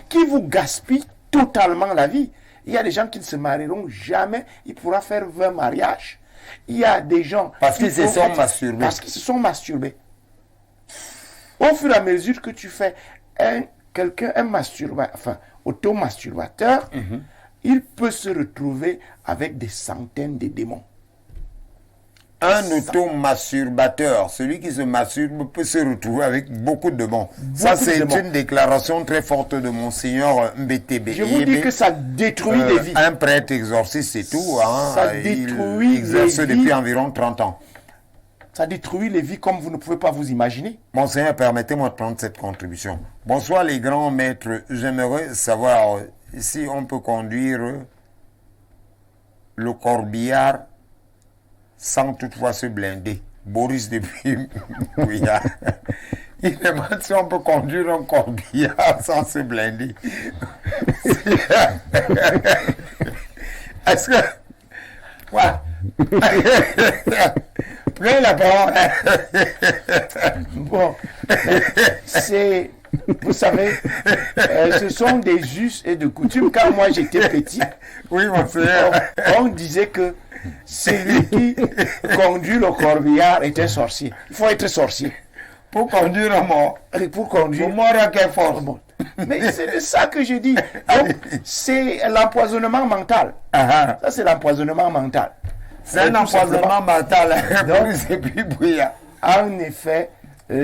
qui vous gaspille totalement la vie. Il y a des gens qui ne se marieront jamais. Ils pourront faire 20 mariages. Il y a des gens... Parce qu'ils se sont masturbés. Parce qu'ils se sont masturbés. Au fur et à mesure que tu fais un automasturbateur, il peut se retrouver avec des centaines de démons. Un automasturbateur, celui qui se masturbe, peut se retrouver avec beaucoup de démons. Ça, c'est une déclaration très forte de monseigneur Mbétébé. Je vous dis que ça détruit des vies. Un prêtre exorciste, c'est tout. Ça détruit il exerce les depuis vies. environ 30 ans. Ça détruit les vies comme vous ne pouvez pas vous imaginer. Monseigneur, permettez-moi de prendre cette contribution. Bonsoir les grands maîtres. J'aimerais savoir si on peut conduire le corbillard sans toutefois se blinder. Boris depuis Bouillard. Il demande si on peut conduire un corbillard sans se blinder. Est-ce que... Ouais. Prenez la parole. Bon, c'est... Vous savez, ce sont des us et de coutumes. Quand moi j'étais petit, Oui, mon seigneur. on disait que celui qui conduit le corbillard est un sorcier. Il faut être sorcier. Pour conduire un mort. Et pour conduire... Pour mourir à quelle force? Bon. Mais c'est de ça que je dis. Donc, c'est l'empoisonnement mental. Ah, Ça, c'est l'empoisonnement mental. c'est un Tout empoisonnement mental. Donc- C'est plus bouillant. En effet,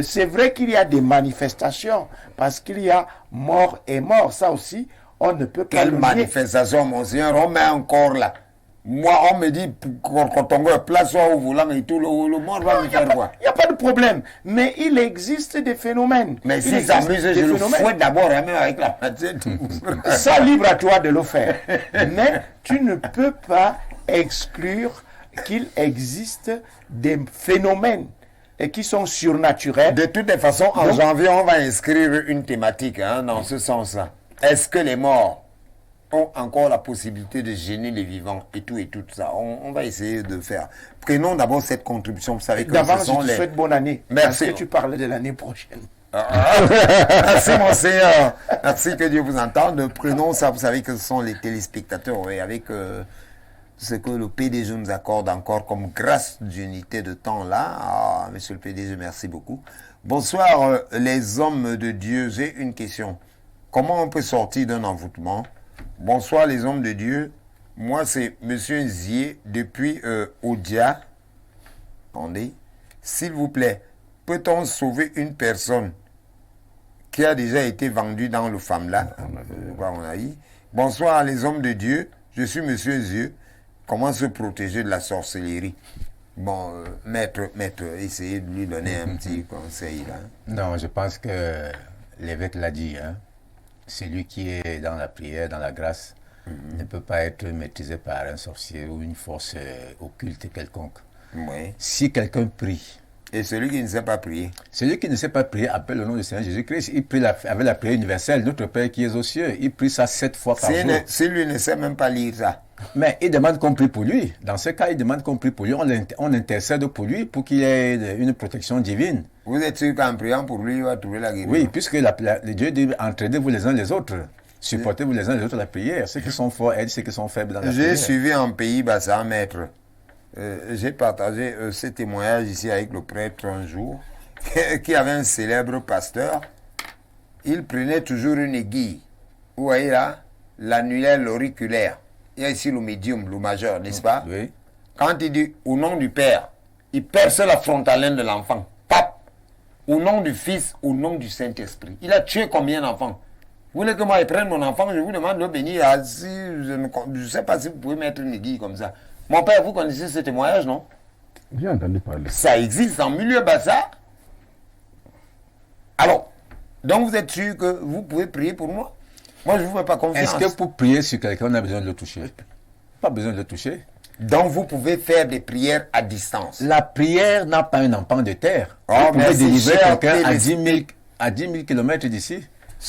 c'est vrai qu'il y a des manifestations parce qu'il y a mort et mort. Ça aussi, on ne peut pas Quelle le nier. manifestation, mon Seigneur, on met un corps là. Moi, on me dit, quand on place au volant et tout, le monde va me faire quoi? Il n'y a pas de problème. Mais il existe des phénomènes. Mais Il si existe ça m'amuse, des je le phénomènes. fouette d'abord, hein, même avec la machette. Ça, libre à toi de le faire. Mais tu ne peux pas exclure qu'il existe des phénomènes qui sont surnaturels. De toutes les façons, en Donc- janvier, on va inscrire une thématique hein, dans ce sens-là. Est-ce que les morts ont encore la possibilité de gêner les vivants et tout ça? On va essayer de faire. Prenons d'abord cette contribution. Vous savez que D'avance, ce je sont te les... souhaite bonne année. Merci. Parce que tu parles de l'année prochaine. Merci mon Seigneur. Merci, que Dieu vous entende. Prenons ça, vous savez que ce sont les téléspectateurs et avec ce que le PDG nous accorde encore comme grâce d'unité de temps là. Ah, monsieur le PDG, merci beaucoup. Bonsoir les hommes de Dieu. J'ai une question. Comment on peut sortir d'un envoûtement? Bonsoir les hommes de Dieu. Moi c'est monsieur Zier depuis Odia. Attendez. S'il vous plaît, peut-on sauver une personne qui a déjà été vendue dans le FAMLA? On a dit. Bonsoir les hommes de Dieu. Je suis monsieur Zier. Comment se protéger de la sorcellerie? Bon, maître, essayez de lui donner un petit conseil là. Non, je pense que l'évêque l'a dit. Hein. Celui qui est dans la prière, dans la grâce, ne peut pas être maîtrisé par un sorcier ou une force occulte quelconque. Oui. Si quelqu'un prie, Et celui qui ne sait pas prier? celui qui ne sait pas prier appelle le nom du Seigneur Jésus-Christ. Il prie avec la prière universelle, notre Père qui est aux cieux. Il prie ça 7 fois par jour. Si lui ne sait même pas lire ça. Mais il demande qu'on prie pour lui. Dans ce cas, il demande qu'on prie pour lui. On intercède pour lui pour qu'il ait une protection divine. Vous êtes sûr qu'en priant pour lui, il va trouver la guérison? Oui, puisque le Dieu dit entraidez-vous les uns les autres. Supportez-vous les uns les autres la prière. Ceux qui sont forts aident ceux qui sont faibles dans la J'ai prière. suivi en Pays-Bas ça, maître. J'ai partagé ce témoignage ici avec le prêtre un jour, qui avait un célèbre pasteur. Il prenait toujours une aiguille. Vous voyez là, l'annulaire, l'auriculaire. Il y a ici le médium, le majeur, n'est-ce pas? Oui. Quand il dit au nom du Père, il perce la frontalaine de l'enfant. Pap! Au nom du Fils, au nom du Saint-Esprit. Il a tué combien d'enfants? Vous voulez que moi je prenne mon enfant, je vous demande de le bénir. Si je ne sais pas si vous pouvez mettre une aiguille comme ça. Mon père, vous connaissez ce témoignage, non? J'ai entendu parler. Ça existe en milieu bassa. Alors, donc vous êtes sûr que vous pouvez prier pour moi? Moi, je ne vous fais pas confiance. Est-ce que pour prier sur quelqu'un, on a besoin de le toucher? Pas besoin de le toucher. Donc vous pouvez faire des prières à distance. La prière n'a pas un empan de terre. Oh, Vous pouvez merci, délivrer cher quelqu'un à 10 000 km d'ici.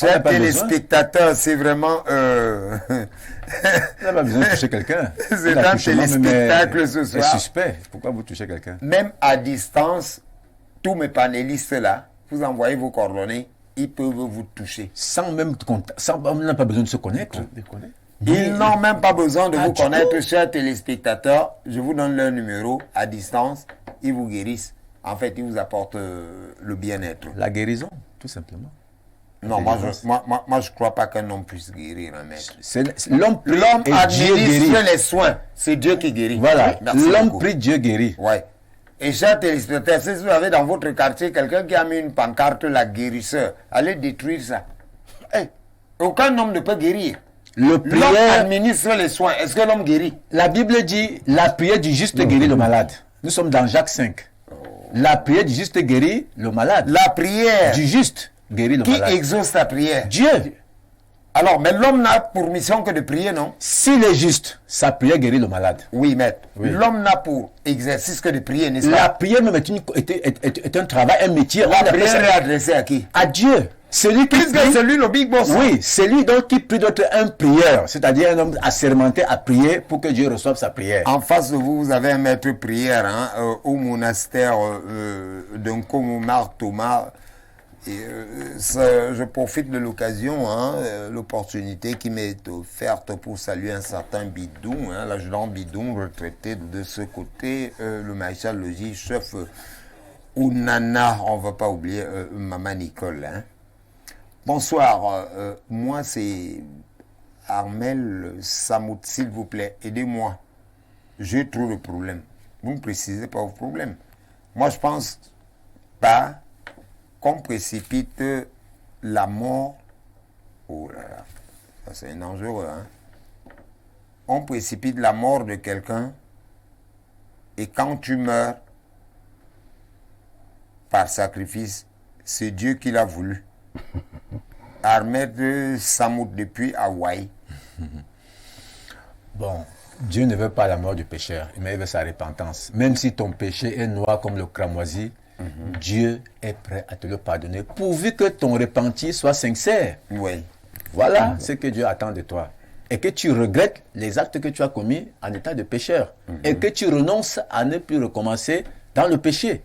On n'a Chers pas besoin. téléspectateurs, c'est vraiment... On n'a pas besoin de toucher quelqu'un. C'est On un l'accouchement même téléspectacle ce est soir. suspect. Pourquoi vous touchez quelqu'un? Même à distance, tous mes panélistes là, vous envoyez vos coordonnées, ils peuvent vous toucher. Sans même contact, on n'a pas besoin de se connaître. Ils n'ont même pas besoin de Ah, vous du connaître, tout. chers téléspectateurs. Je vous donne leur numéro à distance. Ils vous guérissent. En fait, ils vous apportent le bien-être. La guérison, tout simplement. Non, moi je ne crois pas qu'un homme puisse guérir un maître. L'homme prie L'homme et Dieu administre guérit. les soins. C'est Dieu qui guérit. Voilà, Merci l'homme beaucoup. prie, Dieu guérit. Ouais. Et chers téléspectateurs, si vous avez dans votre quartier quelqu'un qui a mis une pancarte, la guérisseur, allez détruire ça. Hey, aucun homme ne peut guérir. Le L'homme prière, administre les soins. Est-ce que l'homme guérit? la Bible dit, la prière du juste guérit le malade. Nous sommes dans Jacques 5. La prière du juste guérit le malade. La prière Du juste guérit le qui malade. exauce la prière. Dieu. Alors, mais l'homme n'a pour mission que de prier, non? S'il est juste, sa prière guérit le malade. Oui, maître. Oui. L'homme n'a pour exercice que de prier, n'est-ce pas? La prière même est un travail, un métier. La prière est adressée à qui? À Dieu. Celui qui Plus que prie, celui, le big boss. oui, c'est lui donc qui prie d'autre un prieur, c'est-à-dire un homme assermenté à prier pour que Dieu reçoive sa prière. En face de vous, vous avez un maître prière au monastère d'un Komomar Thomas. Et, je profite de l'occasion, l'opportunité qui m'est offerte pour saluer un certain Bidou, l'adjudant Bidou, retraité de ce côté, le maréchal logis, chef Ounana, on ne va pas oublier Maman Nicole. Bonsoir, moi c'est Armel Samout, s'il vous plaît, aidez-moi. J'ai trop de problèmes. Vous ne précisez pas vos problèmes. Moi je pense pas qu'on précipite la mort. Oh là là, ça c'est dangereux. On précipite la mort de quelqu'un et quand tu meurs par sacrifice, c'est Dieu qui l'a voulu. Ahmed Samoud depuis Hawaï. Bon, Dieu ne veut pas la mort du pécheur, mais il veut sa repentance. Même si ton péché est noir comme le cramoisi, Dieu est prêt à te le pardonner, pourvu que ton repentir soit sincère. Oui. Voilà ce que Dieu attend de toi. Et que tu regrettes les actes que tu as commis en état de pécheur. Et que tu renonces à ne plus recommencer dans le péché.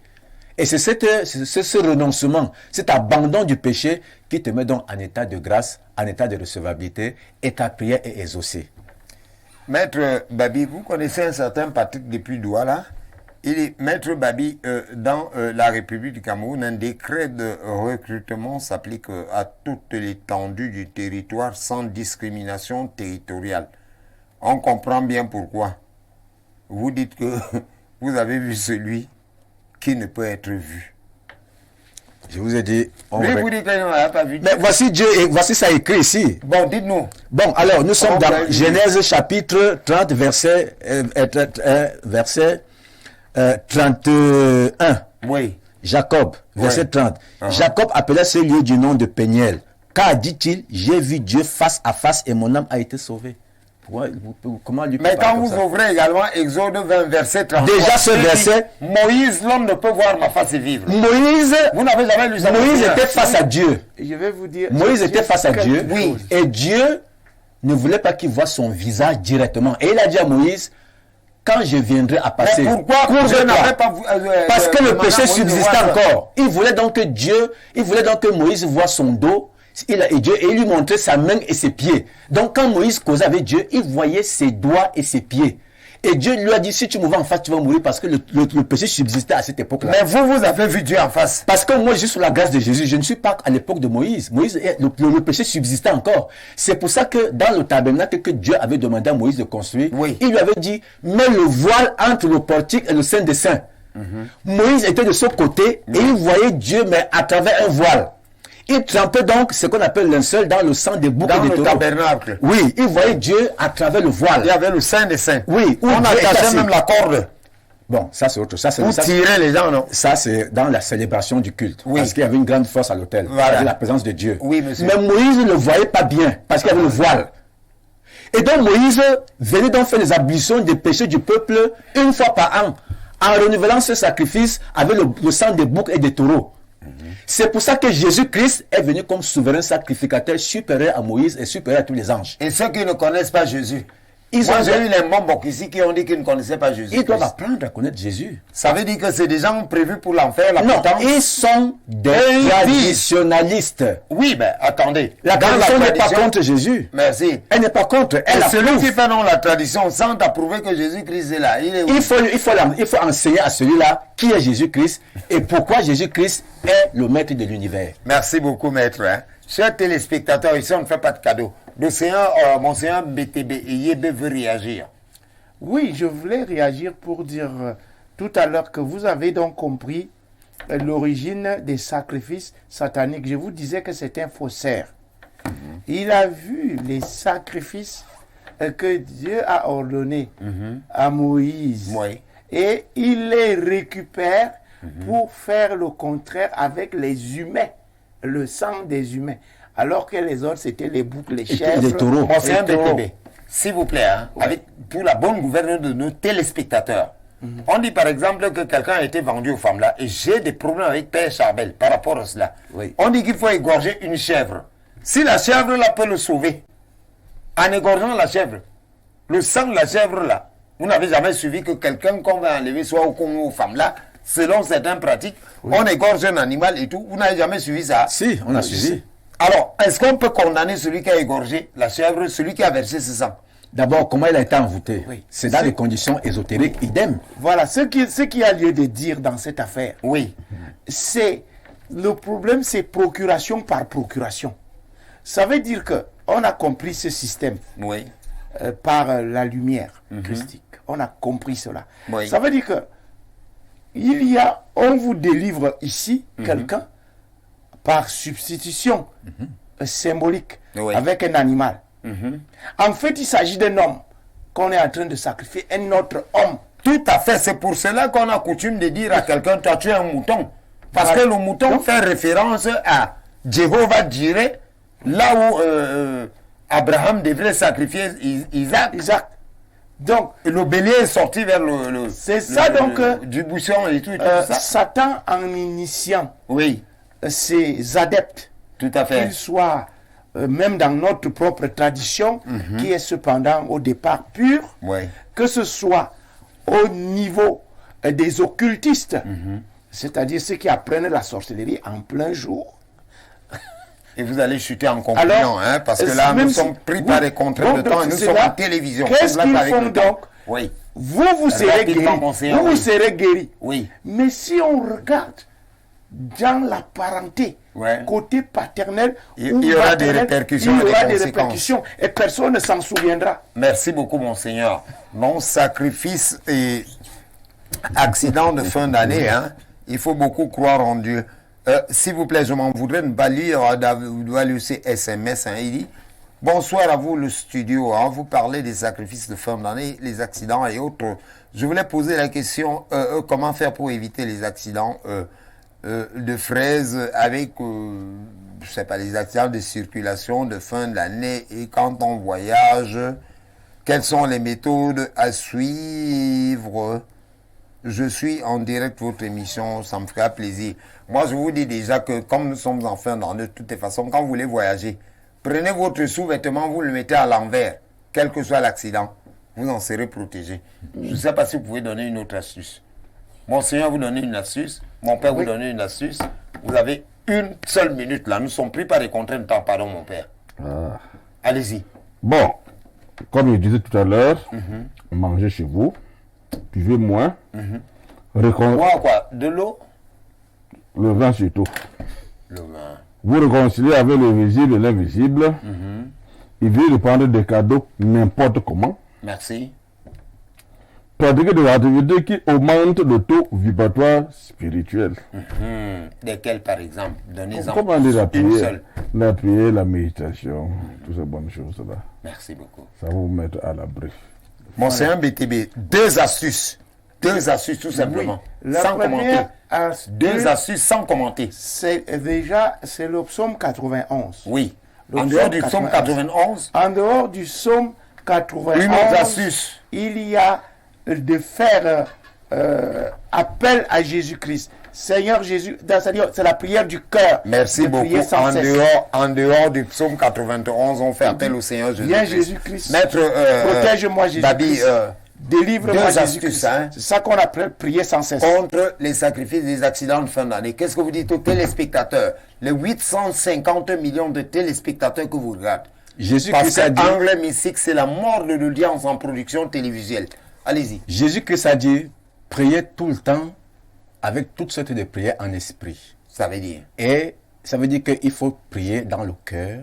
Et c'est ce renoncement, cet abandon du péché qui te met donc en état de grâce, en état de recevabilité, et ta prière est exaucée. Maître Babi, vous connaissez un certain Patrick depuis Douala. Il est Maître Babi, dans la République du Cameroun, un décret de recrutement s'applique à toute l'étendue du territoire sans discrimination territoriale. On comprend bien pourquoi. Vous dites que vous avez vu celui qui ne peut être vu. Je vous ai dit... Lui, vous dites qu'il n'a pas vu. Mais voici Dieu, et voici ça écrit ici. Bon, dites-nous. Bon, alors, nous sommes dans vous Genèse chapitre 30, verset 31. Oui. Jacob, verset 30. Jacob appela ce lieu du nom de Péniel. Car, dit-il, j'ai vu Dieu face à face et mon âme a été sauvée. Comment lui Mais quand vous ouvrez également Exode 20, verset 33. Déjà ce verset. Moïse, l'homme ne peut voir ma face et vivre. Moïse, vous n'avez jamais lu ça. Moïse était face à Dieu. Je vais vous dire. Moïse était face à Dieu. Oui. Et Dieu ne voulait pas qu'il voie son visage directement. Et il a dit à Moïse, quand je viendrai à passer, mais pourquoi Dieu n'avait pas parce que le péché subsistait encore. Il voulait donc que Moïse voie son dos. Et il lui montrait sa main et ses pieds. Donc quand Moïse causait avec Dieu, il voyait ses doigts et ses pieds. Et Dieu lui a dit, si tu me vois en face, tu vas mourir parce que le péché subsistait à cette époque-là. Mais vous avez vu Dieu en face. Parce que moi, je suis sous la grâce de Jésus. Je ne suis pas à l'époque de Moïse. Le péché subsistait encore. C'est pour ça que dans le tabernacle que Dieu avait demandé à Moïse de construire, il lui avait dit, mets le voile entre le portique et le Saint des Saints. Moïse était de ce côté et il voyait Dieu, mais à travers un voile. Il trempait donc ce qu'on appelle linceul dans le sang des boucs et des taureaux. Dans le tabernacle. Oui, il voyait Dieu à travers le voile. Il y avait le Saint des Saints. Oui. On attachait même la corde. Bon, ça c'est autre chose. Pour tirer les gens, non? Ça c'est dans la célébration du culte. Oui. Parce qu'il y avait une grande force à l'autel. Voilà. La présence de Dieu. Oui, monsieur. Mais Moïse ne le voyait pas bien parce qu'il y avait le voile. Et donc Moïse venait donc faire les ablutions des péchés du peuple une fois par an. En renouvelant ce sacrifice avec le sang des boucs et des taureaux. C'est pour ça que Jésus-Christ est venu comme souverain sacrificateur supérieur à Moïse et supérieur à tous les anges. Et ceux qui ne connaissent pas Jésus, j'ai eu les membres ici qui ont dit qu'ils ne connaissaient pas Jésus. Ils doivent apprendre à connaître Jésus. Ça veut dire que c'est des gens prévus pour l'enfer, la Non, potence. ils sont des traditionalistes. Oui, mais attendez. La tradition n'est pas contre Jésus. Merci. Elle n'est pas contre. Elle celui qui fait non la tradition sans approuver que Jésus-Christ est là. Il faut enseigner à celui-là qui est Jésus-Christ et pourquoi Jésus-Christ est le maître de l'univers. Merci beaucoup, maître. Chers téléspectateurs, ici on ne fait pas de cadeaux. Monseigneur BTB Yébé veut réagir. Oui, je voulais réagir pour dire tout à l'heure que vous avez donc compris l'origine des sacrifices sataniques. Je vous disais que c'est un faussaire. Il a vu les sacrifices que Dieu a ordonnés à Moïse. Oui. Et il les récupère pour faire le contraire avec les humains, le sang des humains. alors que les autres, c'était les boucs, les puis chèvres. les taureaux. Bon, c'est un les taureaux. BTB. S'il vous plaît, hein, pour la bonne gouvernance de nos téléspectateurs. On dit par exemple que quelqu'un a été vendu aux femmes là, et j'ai des problèmes avec Père Charbel par rapport à cela. Oui. On dit qu'il faut égorger une chèvre. Si la chèvre là peut le sauver, en égorgeant la chèvre, le sang de la chèvre là, vous n'avez jamais suivi que quelqu'un qu'on va enlever soit au Congo aux femmes là, selon certaines pratiques, on égorge un animal et tout. Vous n'avez jamais suivi ça? Si, on a suivi. Alors, est-ce qu'on peut condamner celui qui a égorgé la chèvre, celui qui a versé ce sang? D'abord, comment il a été envoûté? Oui. C'est dans les conditions ésotériques, idem. Voilà, ce qui a lieu de dire dans cette affaire, Oui. c'est le problème, c'est procuration par procuration. Ça veut dire que on a compris ce système Oui. par la lumière christique. On a compris cela. Oui. Ça veut dire que on vous délivre ici quelqu'un par substitution symbolique Oui. avec un animal. En fait, il s'agit d'un homme qu'on est en train de sacrifier, un autre homme. Tout à fait. C'est pour cela qu'on a coutume de dire à quelqu'un, tu as tué un mouton. Parce que le mouton fait référence à Jéhovah Jireh, là où Abraham devrait sacrifier Isaac. Donc, Et le bélier est sorti vers c'est ça, donc, du buisson et tout ça. Satan, en initiant Oui, ses adeptes, tout à fait. qu'ils soient même dans notre propre tradition, qui est cependant au départ pure, Oui. que ce soit au niveau des occultistes, c'est-à-dire ceux qui apprennent la sorcellerie en plein jour. Et vous allez chuter en conclusion, hein, parce que là, nous sommes pris par des contraintes de temps et nous sommes en télévision. Qu'est-ce qu'ils font donc? Oui, Vous serez guéri. Rapidement, monseigneur, Vous oui. serez guéri. oui, Mais si on regarde dans la parenté, Ouais. côté paternel, Il ou y aura maternel, des répercussions il y et des aura des conséquences. répercussions et personne ne s'en souviendra. Merci beaucoup, monseigneur. Mon sacrifice et accident de fin d'année, hein, il faut beaucoup croire en Dieu. S'il vous plaît, je m'en voudrais ne pas lire, vous doit lire ces SMS, hein, il dit « Bonsoir à vous, le studio. Hein, vous parlez des sacrifices de fin d'année, les accidents et autres. Je voulais poser la question, comment faire pour éviter les accidents de fraises avec, je sais pas, les accidents de circulation de fin d'année et quand on voyage, quelles sont les méthodes à suivre? Je suis en direct votre émission, ça me fera plaisir. Moi, je vous dis déjà que comme nous sommes en fin d'année, de toutes les façons, quand vous voulez voyager, prenez votre sous-vêtement, vous le mettez à l'envers, quel que soit l'accident, vous en serez protégé. Je ne sais pas si vous pouvez donner une autre astuce. Monseigneur vous donne une astuce, mon père vous donne une astuce. Vous avez une seule minute là, nous sommes pris par des contraintes de temps, pardon mon père. Allez-y. Bon, comme je disais tout à l'heure, mangez chez vous, buvez moins, Moi quoi? De l'eau? le vin surtout. Le vin. Vous réconciliez avec le visible et l'invisible. Évitez de prendre des cadeaux n'importe comment. Merci. Pratiquez des activités qui augmentent le taux vibratoire spirituel. Desquels par exemple? Donnez-en Comment dire la une prière, seule. la prière, la méditation, toutes ces bonnes choses-là. Merci beaucoup. Ça va vous mettre à l'abri. Monseigneur BTB, deux astuces. Deux astuces tout simplement. La Sans commenter. première astuce, Deux astuces sans commenter. c'est le psaume 91. Oui. Le En dehors psaume du psaume 91, En dehors du psaume 91, une autre astuce. il y a de faire appel à Jésus-Christ. Seigneur Jésus, c'est-à-dire c'est la prière du cœur. Merci de beaucoup. prier sans cesse. En dehors du psaume 91, on fait appel au Seigneur Jésus-Christ. Viens Jésus-Christ. Maître Protège-moi Jésus-Christ. Babi, Délivre-moi deux Jésus-Christ. astuces, hein. C'est ça qu'on appelle prier sans cesse. contre les sacrifices des accidents de fin d'année. Qu'est-ce que vous dites aux téléspectateurs? Les 850 millions de téléspectateurs que vous regardez. Parce Jésus-Christ a dit, que Anglais Mystique, c'est la mort de l'audience en production télévisuelle. Allez-y. Jésus-Christ a dit, priez tout le temps avec toutes sortes de prières en esprit. Ça veut dire. Et ça veut dire qu'il faut prier dans le cœur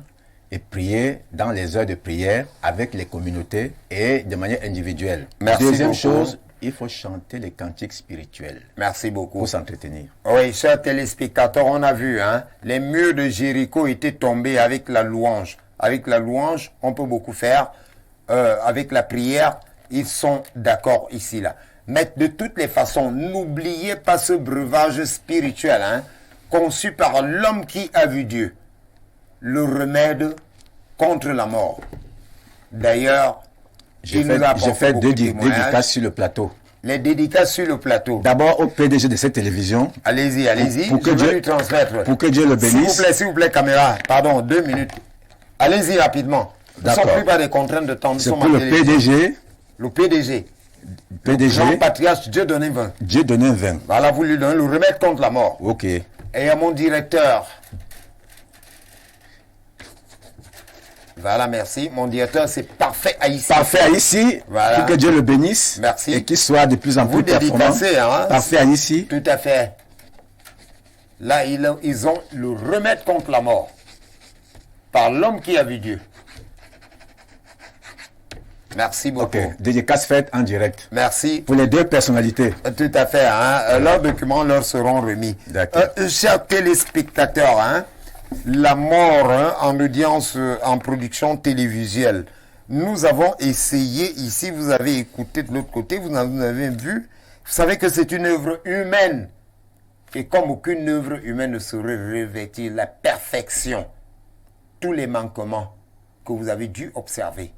et prier dans les heures de prière avec les communautés et de manière individuelle. Merci Deuxième beaucoup. chose, il faut chanter les cantiques spirituels Merci beaucoup. pour s'entretenir. Oui, chers téléspectateurs, on a vu, hein, les murs de Jéricho étaient tombés avec la louange. Avec la louange, on peut beaucoup faire. Avec la prière, ils sont d'accord ici, là. Mais de toutes les façons, n'oubliez pas ce breuvage spirituel, hein, conçu par l'homme qui a vu Dieu. le remède contre la mort. D'ailleurs, J'ai fait deux dédicaces sur le plateau. Les dédicaces sur le plateau. D'abord au PDG de cette télévision. Allez-y, allez-y. Pour que je Dieu vais lui transmettre. Pour que Dieu le bénisse. S'il vous plaît, caméra. Pardon, 2 minutes. Allez-y rapidement. Nous ne sommes plus par des contraintes de temps. C'est pour le PDG. Le PDG. PDG. Jean Patriarche Dieudonné 20. Dieudonné 20. Voilà, vous lui donnez le remède contre la mort. Ok. Et à mon directeur. Voilà, merci. Mon directeur, c'est Parfait Haïti. Parfait Haïti. Voilà. Pour que Dieu le bénisse. Merci. Et qu'il soit de plus en plus performant. Hein, Parfait Haïti. Tout à fait. Là, ils ont le remède contre la mort. Par l'homme qui a vu Dieu. Merci beaucoup. Ok. Dédicace faite en direct. Merci. Pour les deux personnalités. Tout à fait. Hein. Leurs documents leur seront remis. D'accord. Chers téléspectateurs, hein, la mort en audience, en production télévisuelle. Nous avons essayé ici, vous avez écouté de l'autre côté, vous avez vu. Vous savez que c'est une œuvre humaine. Et comme aucune œuvre humaine ne saurait revêtir la perfection, tous les manquements que vous avez dû observer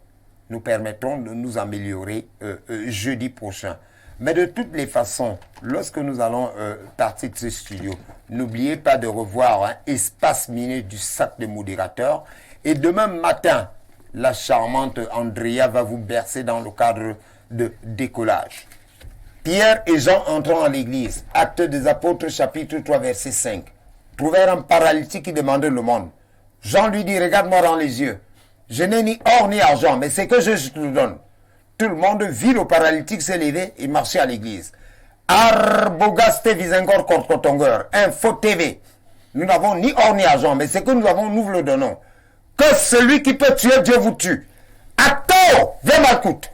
nous permettront de nous améliorer jeudi prochain. Mais de toutes les façons, lorsque nous allons partir de ce studio, n'oubliez pas de revoir Espace Minute du sac de modérateur. Et demain matin, la charmante Andrea va vous bercer dans le cadre de décollage. Pierre et Jean entrant à l'église, Actes des Apôtres, chapitre 3, verset 5, trouvèrent un paralytique qui demandait le monde. Jean lui dit, regarde-moi dans les yeux. Je n'ai ni or ni argent, mais c'est que je te donne. Tout le monde vit le paralytique s'élever et marcher à l'église. Arbogaste Visengor Korkotonger, Info TV. Nous n'avons ni or ni argent, mais c'est que nous avons, nous vous le donnons. Que celui qui peut tuer, Dieu vous tue. À tort, 20 Malkout.